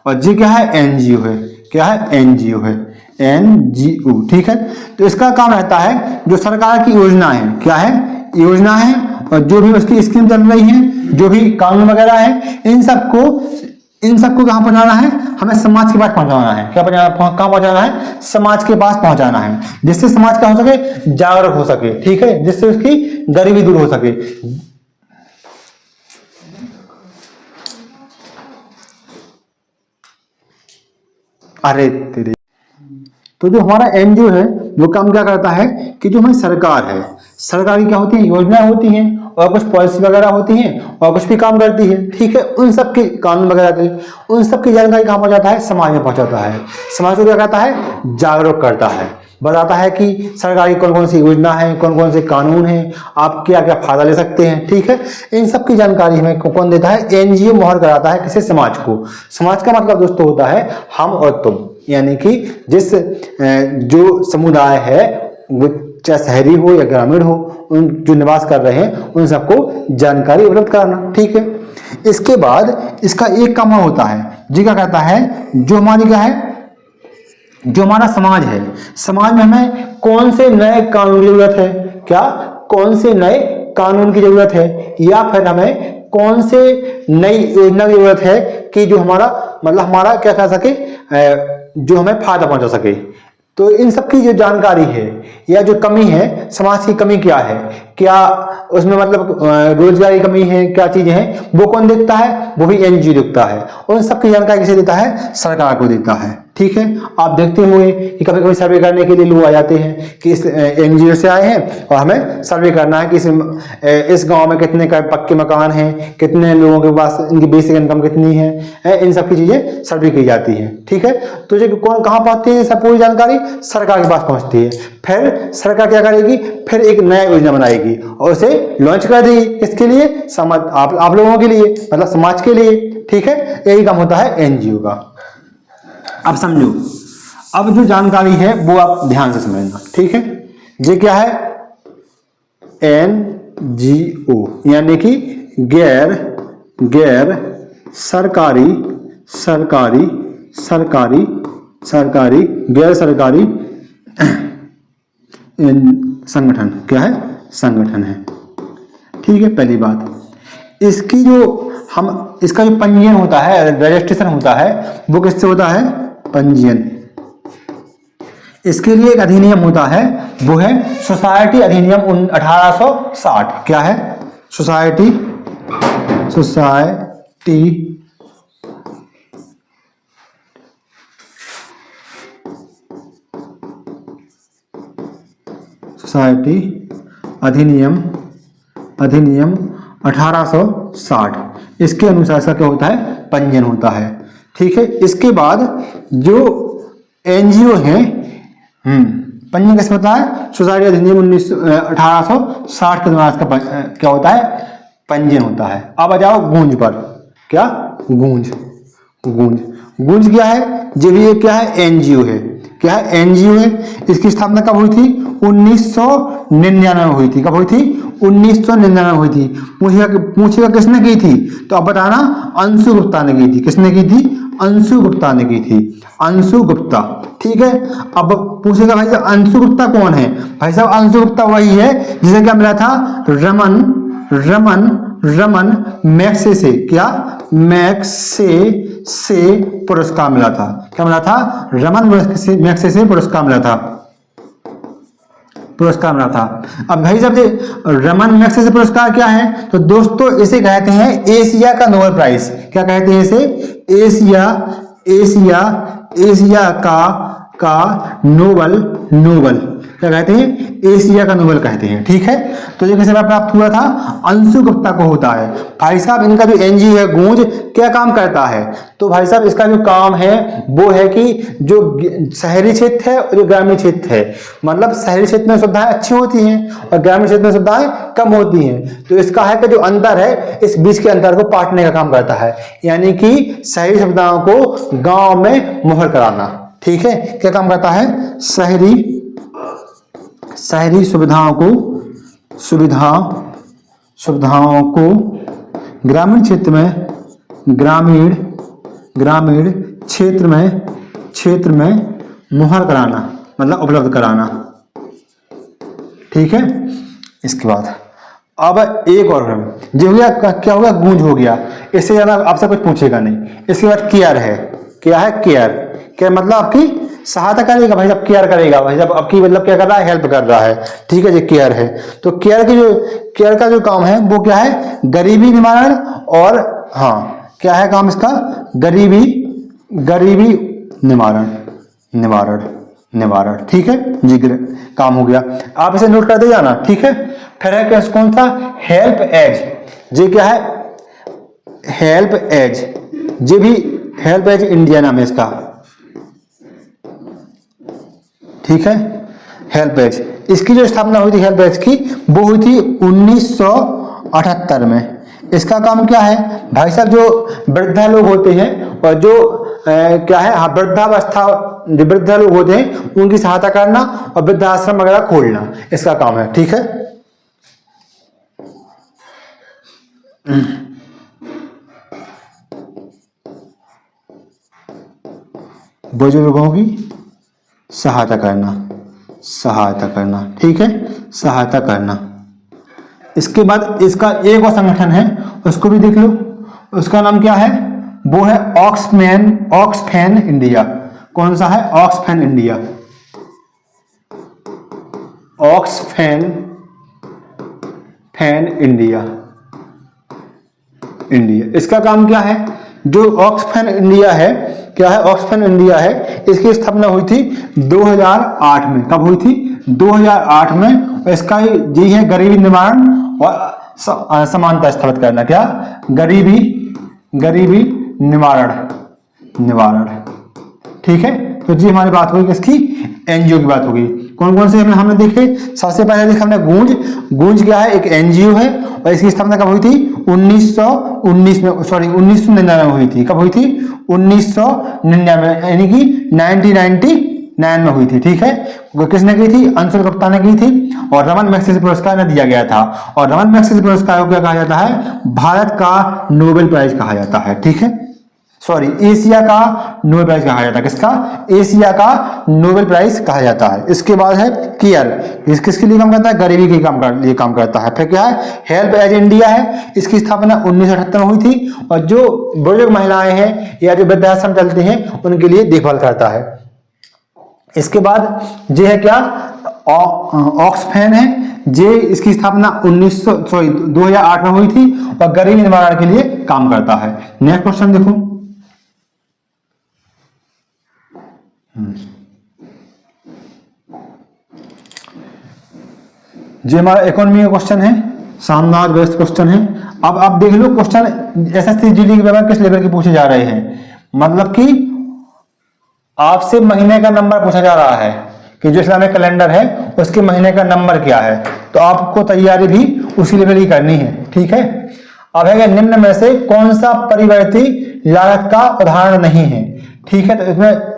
और ये क्या है? एनजीओ है। क्या है? एनजीओ है। एनजीओ। ठीक है, तो इसका काम रहता है जो सरकार की योजना है, क्या है? योजना है, और जो भी उसकी स्कीम चल रही है, जो भी कानून वगैरह है, इन सबको कहां पहुंचाना है? हमें समाज के पास पहुंचाना है। कहां पहुंचाना है? समाज के पास पहुंचाना है, जिससे समाज क्या हो सके? जागरूक हो सके। ठीक है, जिससे उसकी गरीबी दूर हो सके। अरे तेरे, तो जो हमारा एनजीओ है वो काम क्या करता है कि जो हमारी सरकार है, सरकार की क्या होती है? योजनाएं होती हैं, और कुछ पॉलिसी वगैरह होती हैं और कुछ भी काम करती है, ठीक है। उन सब की कानून वगैरह की उन सब की जानकारी कहाँ पहुंचाता है, समाज में पहुंचाता है। समाज को क्या कहता है, जागरूक करता है, बताता है कि सरकारी कौन कौन सी योजना है, कौन कौन से कानून हैं, आप क्या क्या फायदा ले सकते हैं, ठीक है। इन सब की जानकारी हमें कौन देता है, एनजीओ मुहर कराता है किसे, समाज को। समाज का मतलब दोस्तों होता है हम और तुम, यानी कि जिस जो समुदाय है वो चाहे शहरी हो या ग्रामीण हो, उन जो निवास कर रहे हैं उन सबको जानकारी उपलब्ध कराना, ठीक है। इसके बाद इसका एक काम होता है जी, क्या कहता है, जो हमारी क्या है, जो हमारा समाज है, समाज में हमें कौन से नए कानून की जरूरत है, क्या कौन से नए कानून की जरूरत है, या फिर हमें कौन से नई योजना की जरूरत है कि जो हमारा मतलब हमारा क्या कह सके, जो हमें फायदा पहुंचा सके। तो इन सब की जो जानकारी है या जो कमी है, समाज की कमी क्या है, क्या उसमें मतलब रोजगार की कमी है, क्या चीजें हैं, वो कौन देखता है, वो भी एनजीओ देखता है। और उन सब की जानकारी किसे देता है, सरकार को देता है, ठीक है। आप देखते हुए कि कभी कभी सर्वे करने के लिए लोग आ जाते हैं कि इस एनजीओ से आए हैं और हमें सर्वे करना है कि इस गांव में कितने पक्के मकान हैं, कितने लोगों के पास इनकी बेसिक इनकम कितनी है, इन सब की चीजें सर्वे की जाती हैं, ठीक है। तो जो कौन कहाँ पहुंचती है, सब पूरी जानकारी सरकार के पास पहुंचती है। फिर सरकार क्या करेगी, फिर एक नया योजना बनाएगी और उसे लॉन्च कर देगी, किसके लिए, समाज, आप लोगों के लिए, मतलब समाज के लिए, ठीक है। यही काम होता है एनजीओ का। अब समझो, अब जो जानकारी है वो आप ध्यान से समझना, ठीक है। ये क्या है, एनजीओ यानी कि गैर सरकारी गैर सरकारी संगठन, क्या है, संगठन है, ठीक है। पहली बात, इसकी जो इसका जो पंजीयन होता है, रजिस्ट्रेशन होता है, वो किससे होता है, पंजीयन। इसके लिए एक अधिनियम होता है, वो है सोसाइटी अधिनियम 1860। क्या है, सोसाइटी अधिनियम 1860। इसके अनुसार इसका क्या होता है, पंजीयन होता है, ठीक है। इसके बाद जो एनजीओ है, पंजीयन कैसे होता है, सोसाइटी अधिनियम 1860 के द्वारा इसका क्या होता है, पंजीयन होता है। अब आ जाओ गूंज पर, क्या, गूंज क्या है, जो भी ये क्या है, एनजीओ है, क्या है, एनजीओ है। इसकी स्थापना कब हुई थी, 1999 हुई थी। कब हुई थी, 1999 हुई थी। पूछेगा किसने की थी, तो अब बताना, अंशु गुप्ता ने की थी। किसने की थी, अंशु गुप्ता ने की थी, अंशु गुप्ता, ठीक है। अब पूछेगा भाई साहब अंशु गुप्ता कौन है, भाई साहब अंशु गुप्ता वही है जिसे क्या मिला था, रमन मैग्सेसे, क्या, मैग्सेसे पुरस्कार मिला था। क्या मिला था, रमन मैग्सेसे पुरस्कार मिला था। अब भाई साहब रमन मैग्सेसे पुरस्कार क्या है, तो दोस्तों इसे कहते हैं एशिया का नोबेल प्राइज। क्या कहते हैं इसे, एशिया का नोबेल क्या कहते हैं, एशिया का नोबेल कहते हैं, ठीक है। तो ये किसे प्राप्त हुआ था, अंशु गुप्ता को होता है। भाई साहब इनका जो एनजीओ है गूंज, क्या काम करता है, तो भाई साहब इसका जो काम है वो है कि जो शहरी क्षेत्र है और जो ग्रामीण क्षेत्र है, मतलब शहरी क्षेत्र में सुविधाएं अच्छी होती हैं और ग्रामीण क्षेत्र में सुविधाएं कम होती हैं। तो इसका है कि जो अंतर है, इस बीच के अंतर को पाटने का काम करता है, यानी कि शहरी सुविधाओं को गांव में मुहर कराना, ठीक है। क्या काम करता है, शहरी सुविधाओं को ग्रामीण क्षेत्र में मुहर कराना, मतलब उपलब्ध कराना, ठीक है। इसके बाद अब एक और जो हो गया, क्या होगा, गूंज हो गया। इससे ज्यादा आपसे कुछ पूछेगा नहीं। इसके बाद केयर है। क्या है, केयर मतलब आपकी सहायता करेगा, भाई साहब केयर करेगा, भाई साहब आपकी मतलब क्या कर रहा है, हेल्प कर रहा है, ठीक है। जो केयर है, तो केयर का जो काम है वो क्या है, गरीबी निवारण, और हाँ क्या है काम इसका, गरीबी निवारण, ठीक है जी, काम हो गया। आप इसे नोट करते जाना, ठीक है। फिर है कौन सा, हेल्प एज, ये क्या है, हेल्प एज, ये भी हेल्प एज इंडिया नाम है इसका, ठीक है, हेल्प एज। इसकी जो स्थापना हुई थी हेल्प एज की, वो हुई थी 1978 में। इसका काम क्या है भाई साहब, जो वृद्धा लोग होते हैं और जो क्या है, हाँ, वृद्धावस्था, जो वृद्ध लोग होते हैं उनकी सहायता करना और वृद्धाश्रम वगैरह खोलना, इसका काम है, ठीक है। बुजुर्गों की सहायता करना, सहायता करना, ठीक है, सहायता करना। इसके बाद इसका एक और संगठन है, उसको भी देख लो, उसका नाम क्या है, वो है ऑक्सफैम इंडिया। कौन सा है, ऑक्सफैम इंडिया, ऑक्सफैम इंडिया, इसका काम क्या है, जो ऑक्सफैम इंडिया है, क्या है, ऑक्सफैम इंडिया है, इसकी स्थापना हुई थी 2008 में। कब हुई थी, 2008 में। इसका यही है गरीबी निवारण और समानता स्थापित करना, क्या, गरीबी निवारण, ठीक है। तो जी हमारी बात होगी किसकी, एनजीओ की बात होगी। कौन कौन से हमने देखे, सबसे पहले देखा हमने गूंज क्या है, एक एनजीओ है और इसकी स्थापना कब हुई थी, 1999 में हुई थी। कब हुई थी, 1999, यानी कि 1999 में हुई थी, ठीक है। किसने की थी, अंशुल गुप्ता ने की थी और रमन मैग्सेसे पुरस्कार ने दिया गया था। और रमन मैग्सेसे पुरस्कार को क्या कहा जाता है, भारत का नोबेल प्राइज कहा जाता है, ठीक है, सॉरी, एशिया का नोबेल प्राइज कहा जाता है। किसका, एशिया का नोबेल प्राइज कहा जाता है। इसके बाद है केयर, किसके लिए काम करता है, गरीबी के लिए काम करता है। फिर क्या है, हेल्प एज इंडिया है, इसकी स्थापना 1978 में हुई थी और जो बुजुर्ग महिलाएं हैं या जो वृद्धाश्रम चलते हैं उनके लिए देखभाल करता है। इसके बाद ये है क्या, ऑक्सफैम है, जे इसकी स्थापना 2008 में हुई थी और गरीबी निवारण के लिए काम करता है। नेक्स्ट क्वेश्चन देखो, ये हमारा इकोनॉमी का क्वेश्चन है, शानदार बेस्ट क्वेश्चन है। अब आप देख लो क्वेश्चन एसएससी जीडी के पेपर किस लेवल के पूछे जा रहे हैं, मतलब कि आपसे महीने का नंबर पूछा जा रहा है कि जो इस्लामिक कैलेंडर है उसके महीने का नंबर क्या है, तो आपको तैयारी भी उसी लेवल की करनी है, ठीक है। अब है निम्न में से कौन सा परिवर्ती लागत का उदाहरण नहीं है, ठीक है। तो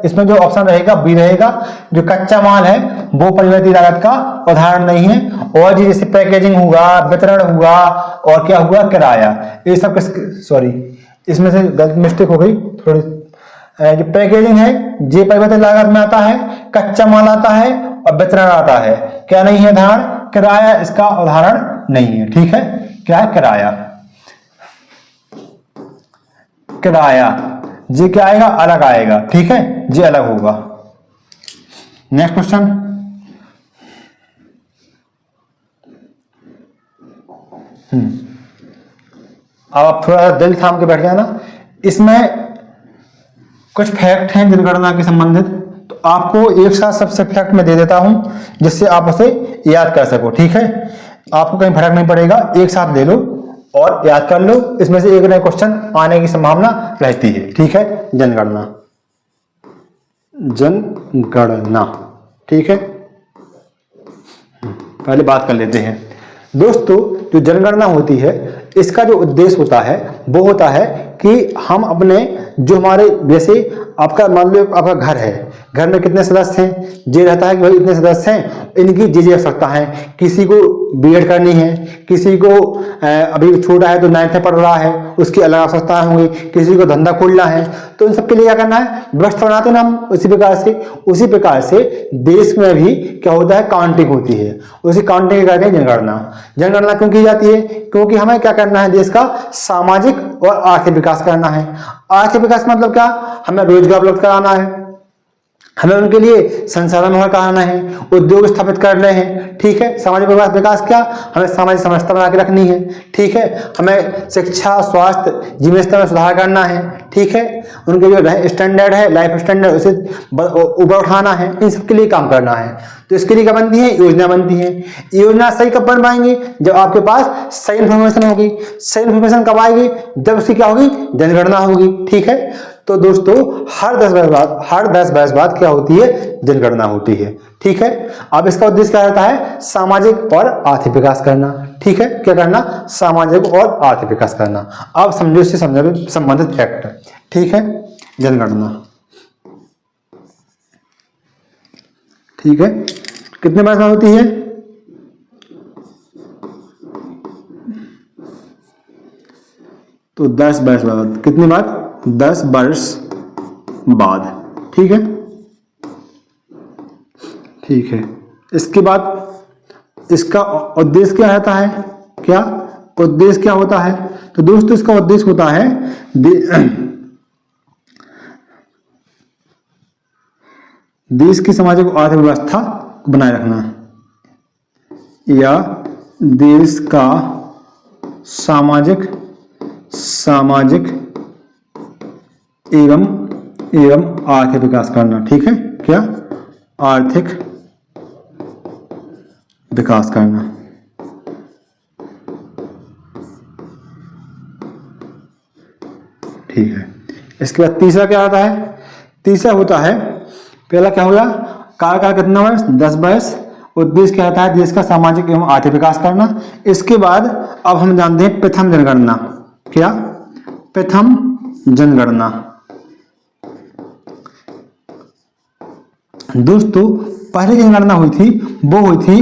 इसमें जो ऑप्शन रहेगा बी रहेगा, जो कच्चा माल है वो परिवर्ती लागत का उदाहरण नहीं है। और जी जैसे पैकेजिंग हुआ, वितरण हुआ और क्या हुआ, किराया, ये सब सॉरी इसमें से गलत मिस्टेक हो गई थोड़ी। जो पैकेजिंग है ये परिवर्ती लागत में आता है, कच्चा माल आता है और वितरण आता है, क्या नहीं है उदाहरण, किराया इसका उदाहरण नहीं है, ठीक है। क्या है, किराया जी क्या आएगा, अलग आएगा, ठीक है, जी अलग होगा। नेक्स्ट क्वेश्चन, अब आप थोड़ा सा दिल थाम के बैठ जाना। इसमें कुछ फैक्ट हैं जनगणना के संबंधित, तो आपको एक साथ सबसे फैक्ट में दे देता हूं जिससे आप उसे याद कर सको, ठीक है। आपको कहीं फर्क नहीं पड़ेगा, एक साथ ले लो और याद कर लो। इसमें से एक नया क्वेश्चन आने की संभावना रहती है, ठीक है। जनगणना, ठीक है, पहले बात कर लेते हैं दोस्तों। जो जनगणना होती है इसका जो उद्देश्य होता है वो होता है कि हम अपने जो हमारे, जैसे आपका मान लो आपका घर है, घर में कितने सदस्य हैं, ये रहता है कि भाई इतने सदस्य हैं, इनकी जी आवश्यकता है। किसी को बीएड करनी है, किसी को अभी छोटा है तो 9th में पढ़ रहा है, उसकी अलग आवश्यकताएं होंगी, किसी को धंधा खोलना है, तो इन सबके लिए क्या करना है, व्यवस्था बनाते हैं हम। उसी प्रकार से देश में भी क्या होता है, काउंटिंग होती है, उसी काउंटिंग कहते हैं जनगणना। जनगणना क्यों की जाती है, क्योंकि हमें क्या करना है, देश का सामाजिक और आर्थिक विकास करना है। आर्थिक विकास मतलब क्या, हमें रोजगार उपलब्ध कराना है, हमें उनके लिए संसाधन मुहैया कराना है, उद्योग स्थापित करने हैं, ठीक है। सामाजिक विकास क्या, हमें सामाजिक समरसता बना के रखनी है, ठीक है। हमें शिक्षा, स्वास्थ्य, जीवन स्तर में सुधार करना है, ठीक है। उनके जो स्टैंडर्ड है, लाइफ स्टैंडर्ड, उसे ऊपर उठाना है, इन सबके लिए काम करना है। तो इसके लिए क्या बनती है, योजना बनती है। योजना सही कब बन पाएंगे, जब आपके पास सही इन्फॉर्मेशन होगी। सही इन्फॉर्मेशन कब आएगी, जब उसकी क्या होगी, जनगणना होगी, ठीक है। तो दोस्तों हर 10 वर्ष बाद क्या होती है, जनगणना होती है, ठीक है। अब इसका उद्देश्य क्या रहता है, सामाजिक और आर्थिक विकास करना, ठीक है। क्या करना, सामाजिक और आर्थिक विकास करना। अब समझो इससे संबंधित फैक्ट, ठीक है। जनगणना, ठीक है, कितने वर्ष में होती है, तो 10 वर्ष बाद। कितनी बार, 10 वर्ष बाद, ठीक है, ठीक है। इसके बाद इसका उद्देश्य क्या रहता है, क्या उद्देश्य क्या होता है, तो दोस्तों इसका उद्देश्य होता है देश की सामाजिक और आर्थिक व्यवस्था बनाए रखना, या देश का सामाजिक एवं आर्थिक विकास करना, ठीक है। क्या, आर्थिक विकास करना, ठीक है। इसके बाद तीसरा क्या आता है, तीसरा होता है, पहला क्या होगा, कार्यकाल कितना वर्ष, 10 वर्ष। उद्देश्य क्या होता है, देश का सामाजिक एवं आर्थिक विकास करना। इसके बाद अब हम जानते हैं प्रथम जनगणना। क्या, प्रथम जनगणना। दोस्तों पहले जनगणना हुई थी, वो हुई थी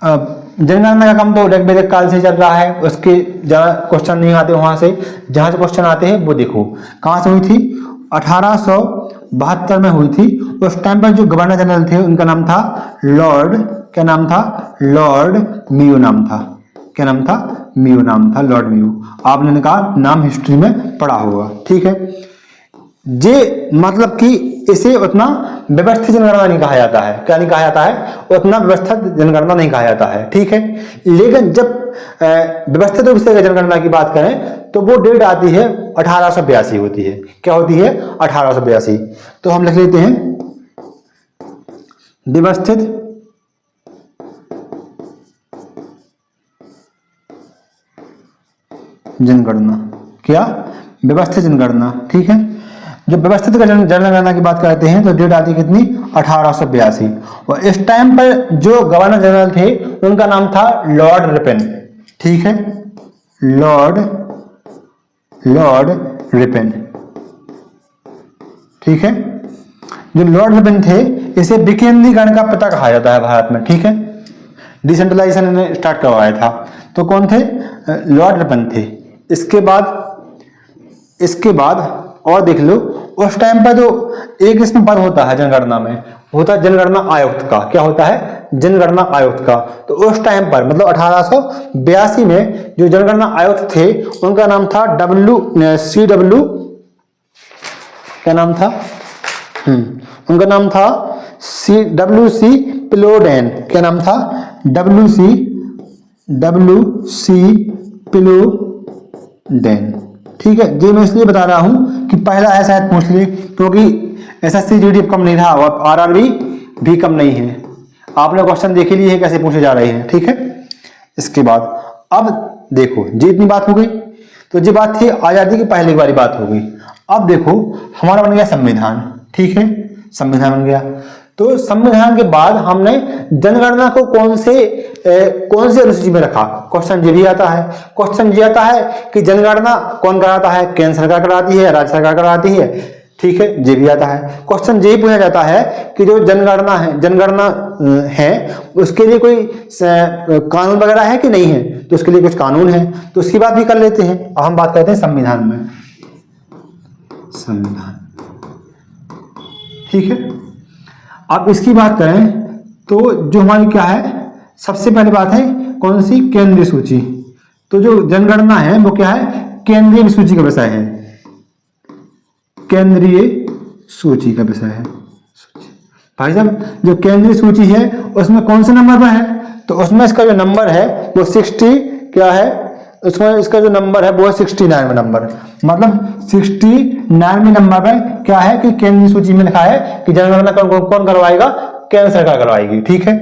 जनगणना का काम तो ऋग्वेदिक काल से चल रहा है, उसके ज्यादा क्वेश्चन नहीं आते वहां से। जहां से क्वेश्चन आते हैं वो देखो कहां से हुई थी, 1872 में हुई थी। उस टाइम पर जो गवर्नर जनरल थे उनका नाम था लॉर्ड, क्या नाम था, लॉर्ड मियो नाम था। क्या नाम था, मियो नाम था, लॉर्ड मियो। आपने इनका नाम हिस्ट्री में पढ़ा होगा, ठीक है। जे मतलब कि इसे उतना व्यवस्थित जनगणना नहीं कहा जाता है। क्या नहीं कहा जाता है, उतना व्यवस्थित जनगणना नहीं कहा जाता है, ठीक है। लेकिन जब व्यवस्थित रूप से जनगणना की बात करें तो वो डेट आती है 1882 होती है। क्या होती है, 1882। तो हम लिख लेते हैं व्यवस्थित जनगणना। क्या, व्यवस्थित जनगणना, ठीक है। जब व्यवस्थित जनगणना की बात करते हैं तो डेट आती है कितनी, 1882। और इस टाइम पर जो गवर्नर जनरल थे उनका नाम था लॉर्ड रिपन, ठीक है, लॉर्ड रिपन, ठीक है। जो लॉर्ड रिपन थे इसे विकेंद्रीकरण का पिता कहा जाता है भारत में, ठीक है। डिसेंट्रलाइजेशन इन्होंने स्टार्ट करवाया था। तो कौन थे, लॉर्ड रिपन थे। इसके बाद और देख लो, उस टाइम पर जो एक इसमें पद होता है जनगणना में, होता है जनगणना आयुक्त का। क्या होता है, जनगणना आयुक्त का। तो उस टाइम पर मतलब 1882 में जो जनगणना आयुक्त थे उनका नाम था CW, क्या नाम था, उनका नाम था WC पिलोडेन। क्या नाम था, WC पिलोडेन, ठीक है। ये मैं इसलिए बता रहा हूं कि पहला है शायद पूछ ले, क्योंकि SSC GD कम नहीं रहा और RRB भी कम नहीं है। आपने क्वेश्चन देख लिए हैं कैसे पूछे जा रहे हैं, ठीक है। इसके बाद अब देखो, जी इतनी बात हो गई। तो ये बात थी आजादी की पहले वाली बात हो गई। अब देखो हमारा बन गया संविधान, ठीक है, संविधान बन गया। तो संविधान के बाद हमने जनगणना को कौन से अनुसूची में रखा, क्वेश्चन ये भी आता है। क्वेश्चन ये आता है कि जनगणना कौन कराता है, केंद्र सरकार कराती है, राज्य सरकार कराती है, ठीक है, ये भी आता है। क्वेश्चन यही पूछा जाता है कि जो जनगणना है उसके लिए कोई कानून वगैरह है कि नहीं है, तो उसके लिए कुछ कानून है, तो उसकी बात भी कर लेते हैं। अब हम बात करते हैं संविधान में, संविधान, ठीक है। अब इसकी बात करें तो जो हमारी क्या है, सबसे पहले बात है कौन सी, केंद्रीय सूची। तो जो जनगणना है वो क्या है, केंद्रीय सूची का विषय है, केंद्रीय सूची का विषय है, भाई साहब जो केंद्रीय सूची है उसमें कौन से नंबर पर है, तो उसमें इसका जो नंबर है वो 60 क्या है, उसमें इसका जो नंबर है वो है 69वें नंबर, मतलब 69वें नंबर पर क्या है कि केंद्रीय सूची में लिखा है कि जनगणना कौन करवाएगा, केंद्र सरकार करवाएगी। ठीक है।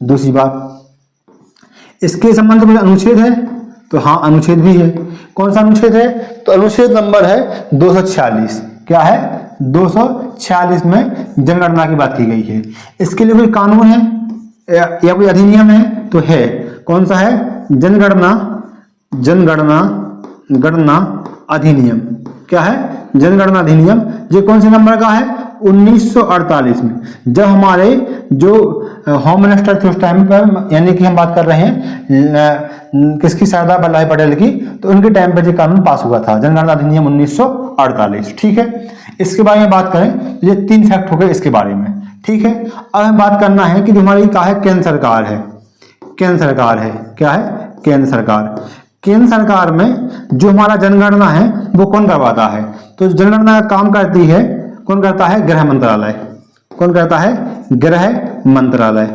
दूसरी बात, इसके संबंध में अनुच्छेद है, तो हाँ अनुच्छेद भी है। कौन सा अनुच्छेद है, तो अनुच्छेद नंबर है 246। क्या है, 246 में जनगणना की बात की गई है। इसके लिए कोई कानून है या कोई अधिनियम है, तो है। कौन सा है, जनगणना अधिनियम। क्या है, जनगणना अधिनियम। ये कौन से नंबर का है, 1948 में, जब हमारे जो होम मिनिस्टर थे उस टाइम पर, यानी कि हम बात कर रहे हैं किसकी, सरदार वल्लभ भाई पटेल की, तो उनके टाइम पर ये कानून पास हुआ था, जनगणना अधिनियम 1948। ठीक है। इसके बारे में बात करें, ये 3 फैक्ट हो गए इसके बारे में। ठीक है। अब हमें बात करना है कि जो हमारी क्या है, केंद्र सरकार है। केंद्र सरकार है, क्या है, केंद्र सरकार। केंद्र सरकार में जो हमारा जनगणना है वो कौन करवाता है, तो जनगणना का काम करती है, कौन करता है, गृह मंत्रालय। कौन करता है, गृह मंत्रालय।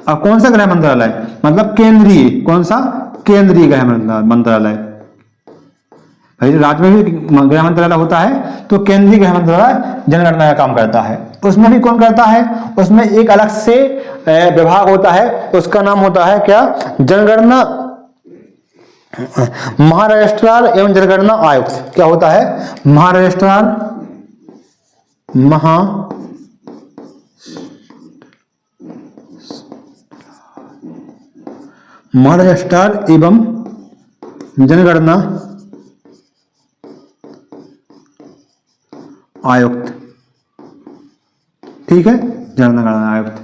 अब कौन सा गृह मंत्रालय, मतलब केंद्रीय, कौन सा, केंद्रीय गृह मंत्रालय। भाई राज्य में भी गृह मंत्रालय होता है, तो केंद्रीय गृह मंत्रालय जनगणना का काम करता है। उसमें भी कौन करता है, उसमें एक अलग से विभाग होता है, उसका नाम होता है क्या, जनगणना महारजिस्ट्रार एवं जनगणना आयुक्त। क्या होता है, महारजिस्ट्रार महारजिस्ट्रार एवं जनगणना आयुक्त। ठीक है, जनगणना आयुक्त।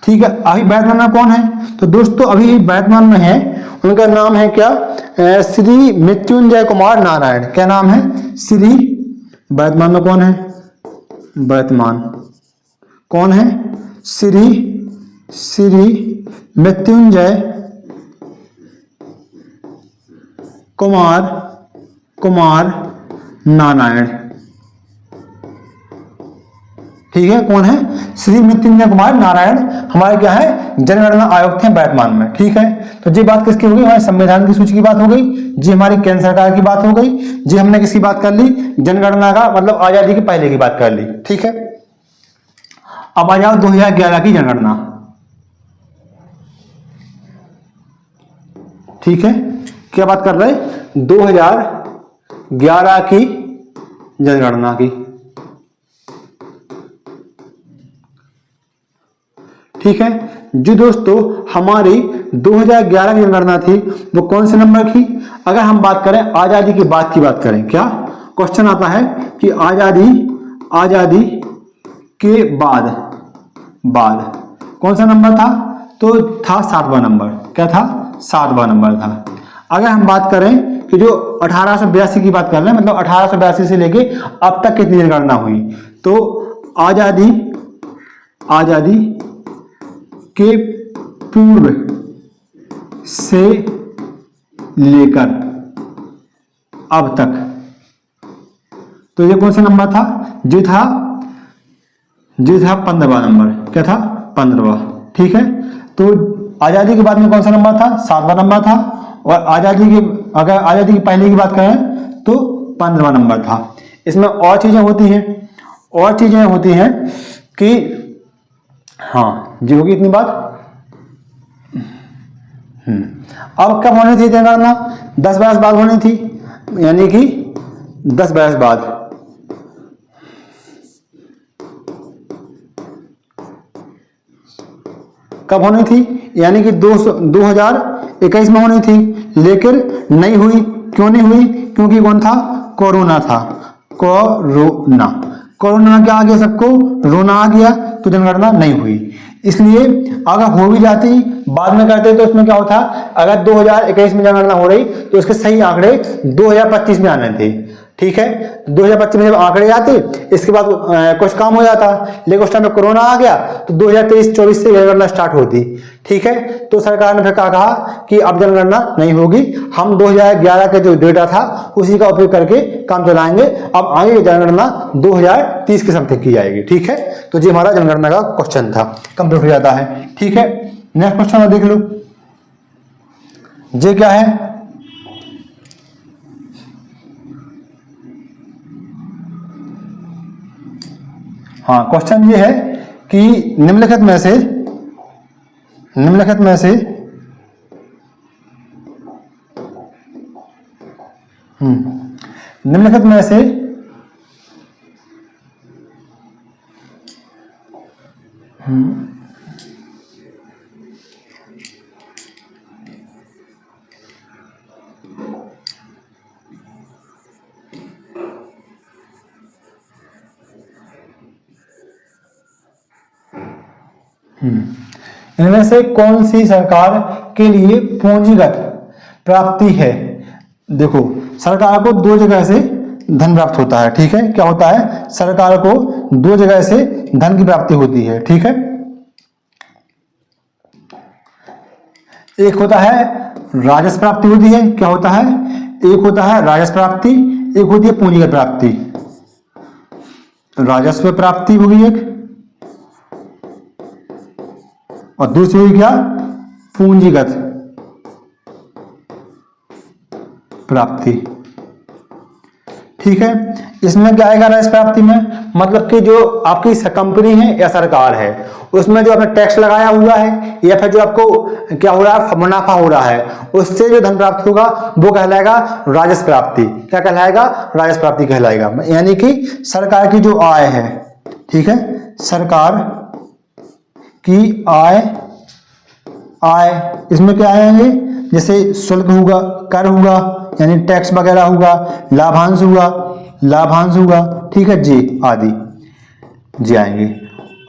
ठीक है। अभी वर्तमान में कौन है, तो दोस्तों अभी वर्तमान में है, उनका नाम है क्या, श्री मृत्युंजय कुमार नारायण। क्या नाम है, श्री, वर्तमान में कौन है, वर्तमान कौन है, श्री मृत्युंजय कुमार नारायण। ठीक है। कौन है, श्री मृत्युंजय कुमार नारायण हमारे क्या है, जनगणना आयुक्त हैं वर्तमान में। ठीक है। तो ये बात किसकी हो गई, हमारे संविधान की सूची की बात हो गई, जी हमारी केंद्र सरकार की बात हो गई, जी हमने किसकी बात कर ली, जनगणना का मतलब आजादी के पहले की बात कर ली। ठीक है। अब आ जाओ 2011 की जनगणना। ठीक है। क्या बात कर रहे हैं, 2011 की जनगणना की। ठीक है जी दोस्तों, हमारी 2011 की जनगणना थी वो कौन से नंबर की, अगर हम बात करें आजादी के बाद की बात करें, क्या क्वेश्चन आता है कि आजादी के बाद कौन सा नंबर था, तो था 7वां नंबर। क्या था, 7वां नंबर था। अगर हम बात करें कि जो 1882 की बात कर रहे हैं, मतलब 1882 से लेके अब तक कितनी जनगणना हुई, तो आजादी के पूर्व से लेकर अब तक, तो ये कौन सा नंबर था, जो था 15वां नंबर। क्या था, 15वां। ठीक है। तो आजादी के बाद में कौन सा नंबर था, 7वां नंबर था, और अगर आजादी की पहले की बात करें तो 15वां नंबर था। इसमें और चीजें होती हैं कि हाँ जी होगी इतनी बात। अब कब होनी थी जनगणना, 10 बरस बाद होनी थी, यानी कि 10 बरस बाद। कब होनी थी, यानी कि 2021 में होनी थी, लेकिन नहीं हुई। क्यों नहीं हुई, क्योंकि कौन था, कोरोना था। कोरोना क्या आ गया, सबको रोना आ गया, तो जनगणना नहीं हुई। इसलिए अगर हो भी जाती बाद में करते तो उसमें क्या होता, अगर 2021 में जनगणना हो रही तो उसके सही आंकड़े 2025 में आने थे, ठीक है। 2025 में जब आंकड़े आते इसके बाद कुछ काम हो जाता, लेकिन उस टाइम में कोरोना आ गया तो 2023-24 से जनगणना स्टार्ट होती, ठीक है। तो सरकार ने फिर कहा कि अब जनगणना नहीं होगी, हम 2011 का जो डेटा था उसी का उपयोग करके काम चलाएंगे, अब आगे जनगणना 2030 के समथिंग की जाएगी, ठीक है। तो ये हमारा जनगणना का क्वेश्चन था, कंप्लीट हो जाता है, ठीक है। नेक्स्ट क्वेश्चन देख लो, ये क्या है? हाँ, क्वेश्चन ये है कि निम्नलिखित में से निम्नलिखित में से इनमें से कौन सी सरकार के लिए पूंजीगत प्राप्ति है? देखो, सरकार को दो जगह से धन प्राप्त होता है, ठीक है। क्या होता है? सरकार को दो जगह से धन की प्राप्ति होती है, ठीक है। एक होता है राजस्व प्राप्ति होती है, क्या होता है? एक होता है राजस्व प्राप्ति, एक होती है पूंजीगत प्राप्ति। राजस्व प्राप्ति होगी एक, और दूसरी हुई क्या? पूंजीगत प्राप्ति, ठीक है। इसमें क्या आएगा राजस्व प्राप्ति में? मतलब कि जो आपकी कंपनी है या सरकार है उसमें जो आपने टैक्स लगाया हुआ है या फिर जो आपको क्या हो रहा है, मुनाफा हो रहा है, उससे जो धन प्राप्त होगा वो कहलाएगा राजस्व प्राप्ति। क्या कहलाएगा? राजस्व प्राप्ति कहलाएगा। यानी कि सरकार की जो आय है, ठीक है, सरकार की आय इसमें क्या आएंगे? जैसे शुल्क होगा, कर होगा, यानी टैक्स वगैरह होगा, लाभांश होगा, ठीक है जी, आदि जी आएंगे।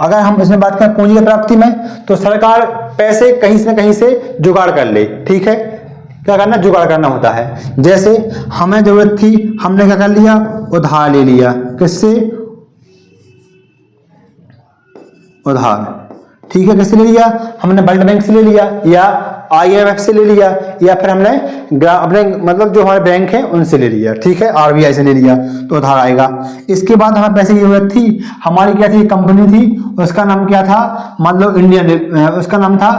अगर हम इसमें बात करें पूंजीगत प्राप्ति में, तो सरकार पैसे कहीं से कहीं से जुगाड़ कर ले, ठीक है। क्या करना? जुगाड़ करना होता है। जैसे हमें जरूरत थी, हमने क्या कर लिया? उधार ले लिया। किससे? उधार, ठीक है। किससे ले लिया? हमने वर्ल्ड बैंक से ले लिया, या IMF से ले लिया, या फिर हमने अपने मतलब जो हमारे बैंक है उनसे ले लिया, ठीक है, RBI से ले लिया, तो उधार आएगा। इसके बाद हमें पैसे की जरूरत थी, हमारी क्या थी? कंपनी थी, उसका नाम क्या था? मतलब इंडियन, उसका नाम था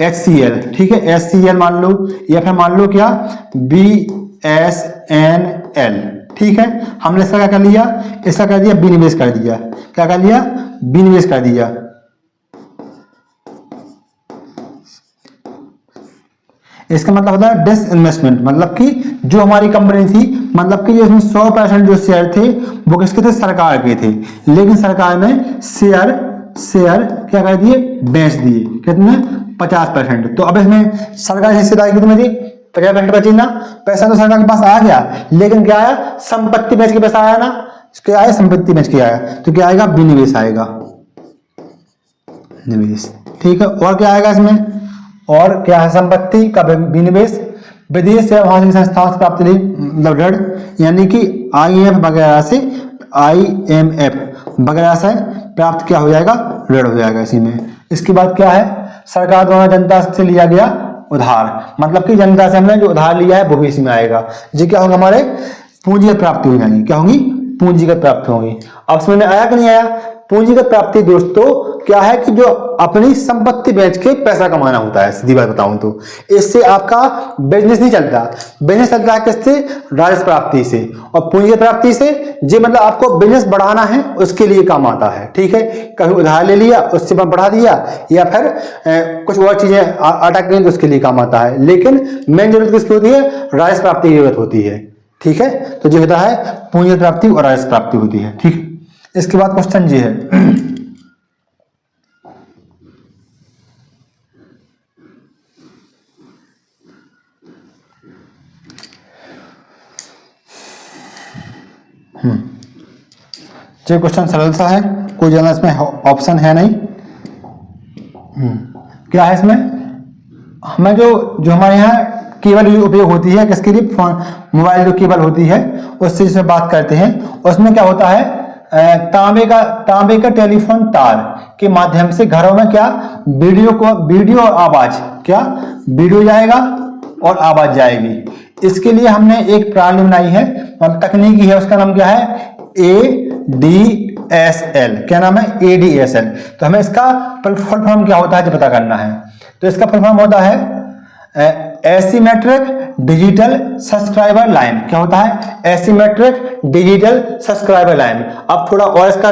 HCL, ठीक है, HCL मान लो, या फिर मान लो क्या? BSNL, ठीक है। हमने इसका क्या कर लिया? इसका कर दिया विनिवेश कर दिया। क्या कर लिया? विनिवेश कर दिया। इसका मतलब होता है डिसइन्वेस्टमेंट, मतलब कि जो हमारी कंपनी थी, मतलब कि इसमें 100% जो शेयर थे वो किसके थे? सरकार के थे, लेकिन सरकार ने शेयर क्या कर दिए? बेच दिए। कितने? 50%। तो अब इसमें सरकार हिस्सेदारी कितनी थी? 50% बची ना। पैसा तो सरकार के पास आ गया, लेकिन क्या आया? संपत्ति बेच के पैसा आया ना। क्या आया? संपत्ति बेच के आया, तो क्या आएगा? विनिवेश आएगा, निवेश, ठीक है। और क्या आएगा इसमें? और क्या है? संपत्ति का विनिवेश, विदेश से वहां की संस्थाओं से प्राप्त मतलब ऋण, यानी कि IMF वगैरह से प्राप्त क्या हो जाएगा? ऋण हो जाएगा इसी में। इसके बाद क्या है? सरकार द्वारा जनता से लिया गया उधार, मतलब कि जनता से हमने जो उधार लिया है वो भी इसमें आएगा। जी क्या होगा? हमारे पूंजीगत प्राप्ति हो जाएंगी। क्या होंगी? पूंजीगत प्राप्ति होंगी। अब समझ में आया कि नहीं आया? पूंजीगत प्राप्ति दोस्तों क्या है कि जो अपनी संपत्ति बेच के पैसा कमाना होता है, सीधी बात बताऊं तो। इससे आपका बिजनेस नहीं चलता। बिजनेस चलता है किससे? राजस्व प्राप्ति से। और पूंजीगत प्राप्ति से जी मतलब आपको बिजनेस बढ़ाना है उसके लिए काम आता है, ठीक है। कभी उधार ले लिया उससे बढ़ा दिया, या फिर कुछ और चीजें अटक गई तो उसके लिए काम आता है, लेकिन मेन जरूरत किसकी होती है? राजस्व प्राप्ति की जरूरत होती है, ठीक है। तो जो होता है पूंजीगत प्राप्ति और राजस्व प्राप्ति होती है, ठीक है। इसके बाद क्वेश्चन ये है ये क्वेश्चन सरल सा है, कोई ज्यादा इसमें ऑप्शन है नहीं। क्या है इसमें? हमें जो हमारे यहाँ केबल उपयोग होती है किसके लिए, फोन मोबाइल जो केबल होती है उससे जिसमें बात करते हैं, उसमें क्या होता है तांबे का टेलीफोन तार के माध्यम से घरों में क्या वीडियो और आवाज, क्या वीडियो जाएगा और आवाज जाएगी। इसके लिए हमने एक प्रणाली बनाई है और तकनीकी है, उसका नाम क्या है ADSL। क्या नाम है ADSL। तो हमें इसका फुल फॉर्म क्या होता है जो पता करना है। तो इसका फुल फॉर्म होता है एसिमेट्रिक डिजिटल सब्सक्राइबर लाइन। क्या होता है एसिमेट्रिक डिजिटल सब्सक्राइबर लाइन। अब थोड़ा और इसका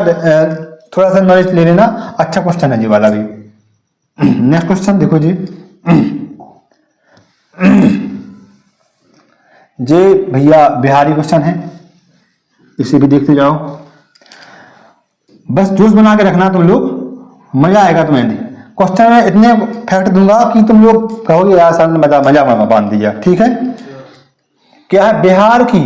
थोड़ा सा नॉलेज ले लेना, अच्छा क्वेश्चन है जी वाला भी। नेक्स्ट क्वेश्चन देखो जी। जे भैया बिहारी क्वेश्चन है, इसे भी देखते जाओ। बस जोश बना के रखना तुम लोग, मजा आएगा तुम्हें। क्वेश्चन में इतने फैक्ट दूंगा कि तुम लोग कहोगे यार सर ने मजा बांध दिया। ठीक है, क्या है बिहार की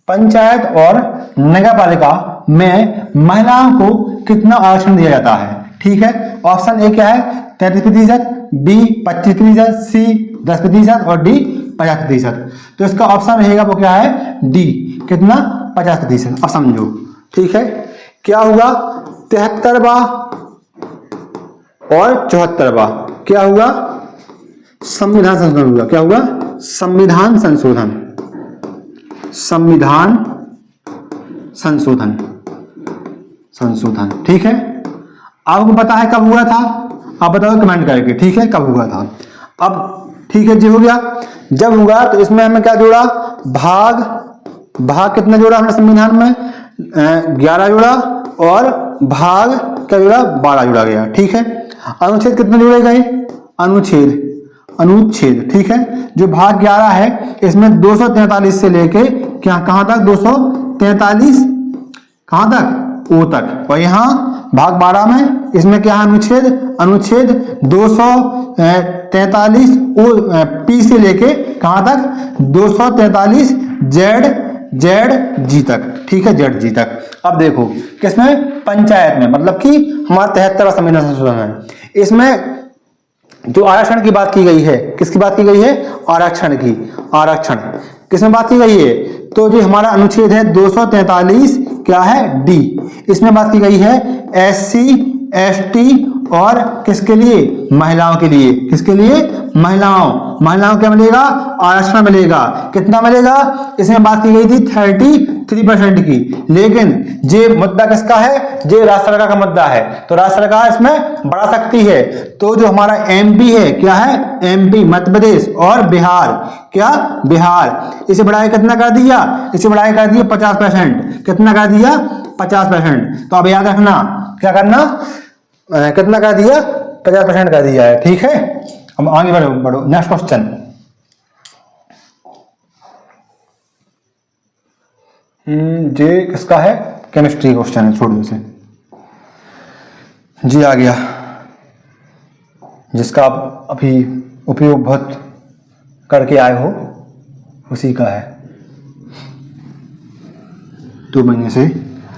पंचायत और नगर पालिका में महिलाओं को कितना आरक्षण दिया जाता है। ठीक है, ऑप्शन ए क्या है 33%, बी 25%, सी 10% और डी 50%। तो इसका ऑप्शन रहेगा वो क्या है डी, कितना 50%। अब समझो, ठीक है, क्या हुआ 73वां और 74वां, क्या हुआ संविधान संशोधन हुआ। क्या हुआ संविधान संशोधन, संविधान संशोधन, संशोधन। ठीक है, आपको पता है कब हुआ था, आप बताओ कमेंट करके। ठीक है, कब हुआ था। अब ठीक है जी, हो गया। जब हुआ तो इसमें हमें क्या जोड़ा, भाग कितना जोड़ा हमने संविधान में 11 जोड़ा और भाग क्या जोड़ा 12 जोड़ा गया। ठीक है, अनुच्छेद कितने जोड़े गए, अनुच्छेद। ठीक है, जो भाग 11 है इसमें 243 से लेके क्या कहां तक 243 कहां तक ओ तक, और यहाँ भाग 12 में इसमें क्या है अनुच्छेद 243 पी से लेके कहां तक 243 जेड जी तक। ठीक है, जेड जी तक। अब देखो किसमें पंचायत में, मतलब कि हमारा 73वां संविधान संशोधन है। इसमें जो आरक्षण की बात की गई है, किसकी बात की गई है आरक्षण की, आरक्षण किसमें बात की गई है, तो जो हमारा अनुच्छेद है 243 क्या है डी, इसमें बात की गई है SC ST और किसके लिए महिलाओं के लिए, किसके लिए महिलाओं क्या मिलेगा आरक्षण मिलेगा। कितना मिलेगा, इसमें बात की गई थी 33% की, लेकिन ये मुद्दा किसका है, ये राज्य सरकार का मुद्दा है, तो राज्य सरकार इसमें बढ़ा सकती है। तो जो हमारा MP है क्या है MP मध्य प्रदेश और बिहार, क्या बिहार, इसे बढ़ाया कितना कर दिया, इसे बढ़ाया कर दिया 50%। कितना कर दिया 50%। तो अब याद रखना क्या करना, कितना कर दिया 50% कर दिया है। ठीक है, अब आगे बढ़ो नेक्स्ट क्वेश्चन। जे किसका है केमिस्ट्री क्वेश्चन है, छोड़ दो इसे जी। आ गया जिसका आप अभी उपयोग बहुत करके आए हो, उसी का है 2 महीने से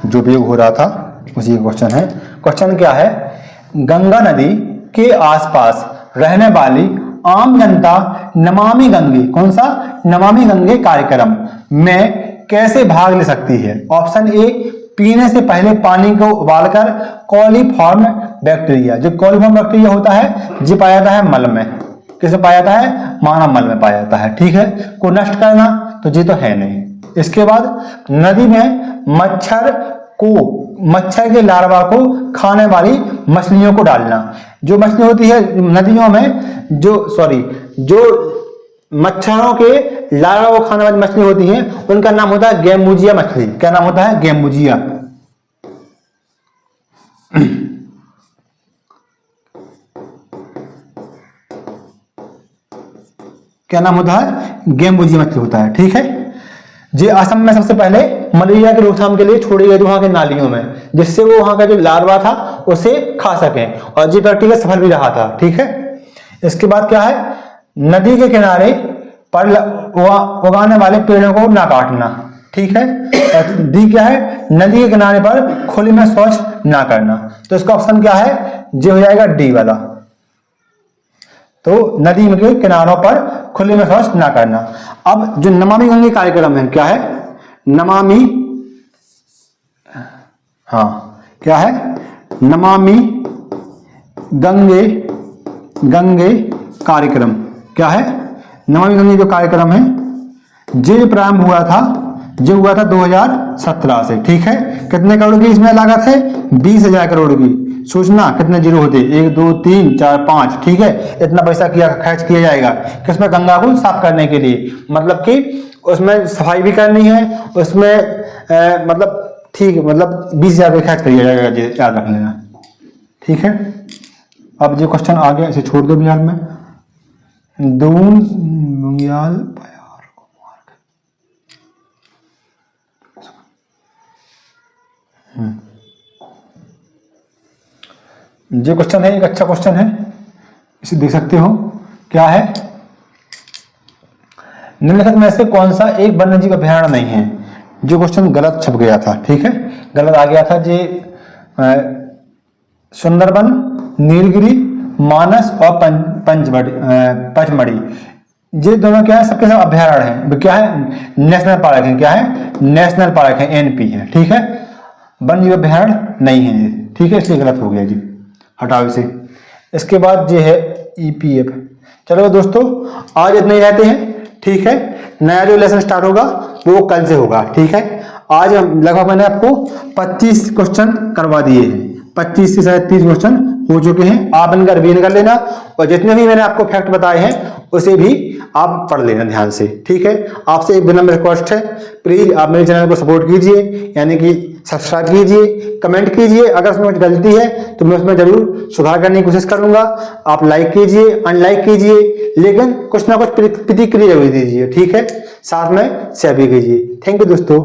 जो उपयोग हो रहा था उसी का क्वेश्चन है। क्वेश्चन क्या है, गंगा नदी के आसपास रहने वाली आम जनता नमामि गंगे, कौन सा नमामि गंगे कार्यक्रम में कैसे भाग ले सकती है। ऑप्शन ए पीने से पहले पानी को उबालकर कॉलीफॉर्म बैक्टीरिया, जो कॉलीफॉर्म बैक्टीरिया होता है जी पाया जाता है मल में, किसमें पाया जाता है मानव मल में पाया जाता है। ठीक है, को नष्ट करना तो जी तो है नहीं। इसके बाद नदी में मच्छर के लार्वा को खाने वाली मछलियों को डालना। जो मछली होती है नदियों में, जो मच्छरों के लार्वा को खाने वाली मछली होती है उनका नाम होता है गैम्बुजिया मछली। क्या नाम होता है गैम्बुजिया। क्या नाम होता है गैम्बुजिया मछली होता है। ठीक है, जी असम में सबसे पहले मलेरिया की रोकथाम के लिए छोड़ी गई वहां के नालियों में, जिससे वो वहां का जो लार्वा था उसे खा सकें, और जी बैक्टीरिया सफल भी रहा था। ठीक है, इसके बाद क्या है, नदी के किनारे पर उगाने वाले पेड़ों को ना काटना। ठीक है, डी क्या है, नदी के किनारे पर खुले में शौच ना करना। तो इसका ऑप्शन क्या है, जो हो जाएगा डी वाला। तो नदी के किनारों पर खुले में शौच ना करना। अब जो नमामि गंगे कार्यक्रम है, क्या है नमामि, हाँ क्या है नमामि गंगे कार्यक्रम, क्या है नमामि गंगे जो कार्यक्रम है ये प्रारंभ हुआ था, जो हुआ था 2017 से, ठीक है। कितने करोड़ की इसमें लागत है, 20,000 करोड़ की। सोचना कितने जीरो होते, 1 2 3 4 5, ठीक है। इतना पैसा खर्च किया जाएगा किसमें, गंगा को साफ करने के लिए, मतलब कि उसमें सफाई भी करनी है, उसमें मतलब ठीक है, मतलब 20,000 रुपये खर्च किया जाएगा, याद रख लेना, ठीक है। अब जो क्वेश्चन आ गया इसे छोड़ दो बिहार में। दून बुंगियाल जो क्वेश्चन है एक अच्छा क्वेश्चन है, इसे देख सकते हो। क्या है, निम्नलिखित में से कौन सा एक वन्यजीव अभयारण्य नहीं है। जो क्वेश्चन गलत छप गया था, ठीक है, गलत आ गया था। जे सुंदरबन, नीलगिरी, मानस और पचमढ़ी, ये दोनों क्या है, सबके सब अभयारण्य है, क्या है नेशनल पार्क है, क्या है नेशनल पार्क है, एनपी है, ठीक है। वन्यजीव अभयारण्य नहीं है, ठीक है, इसलिए गलत हो गया जी, हटाओ इसे। इसके बाद जो है ईपीएफ। चलो दोस्तों आज इतने ही रहते हैं, ठीक है। नया जो लेसन स्टार्ट होगा वो कल से होगा, ठीक है। आज लगभग मैंने आपको 25 क्वेश्चन करवा दिए हैं, 25 से शायद 30 क्वेश्चन हो चुके हैं। आप इनका रिवीजन कर लेना और जितने भी मैंने आपको फैक्ट बताए हैं उसे भी आप पढ़ लेना ध्यान से, ठीक है। आपसे एक विनम्र रिक्वेस्ट है, प्लीज आप मेरे चैनल को सपोर्ट कीजिए, यानी कि सब्सक्राइब कीजिए, कमेंट कीजिए। अगर उसमें कुछ गलती है तो मैं उसमें जरूर सुधार करने की कोशिश करूंगा। आप लाइक कीजिए, अनलाइक कीजिए, लेकिन कुछ ना कुछ प्रतिक्रिया जरूर दीजिए, ठीक है। साथ में शेयर भी कीजिए। थैंक यू दोस्तों।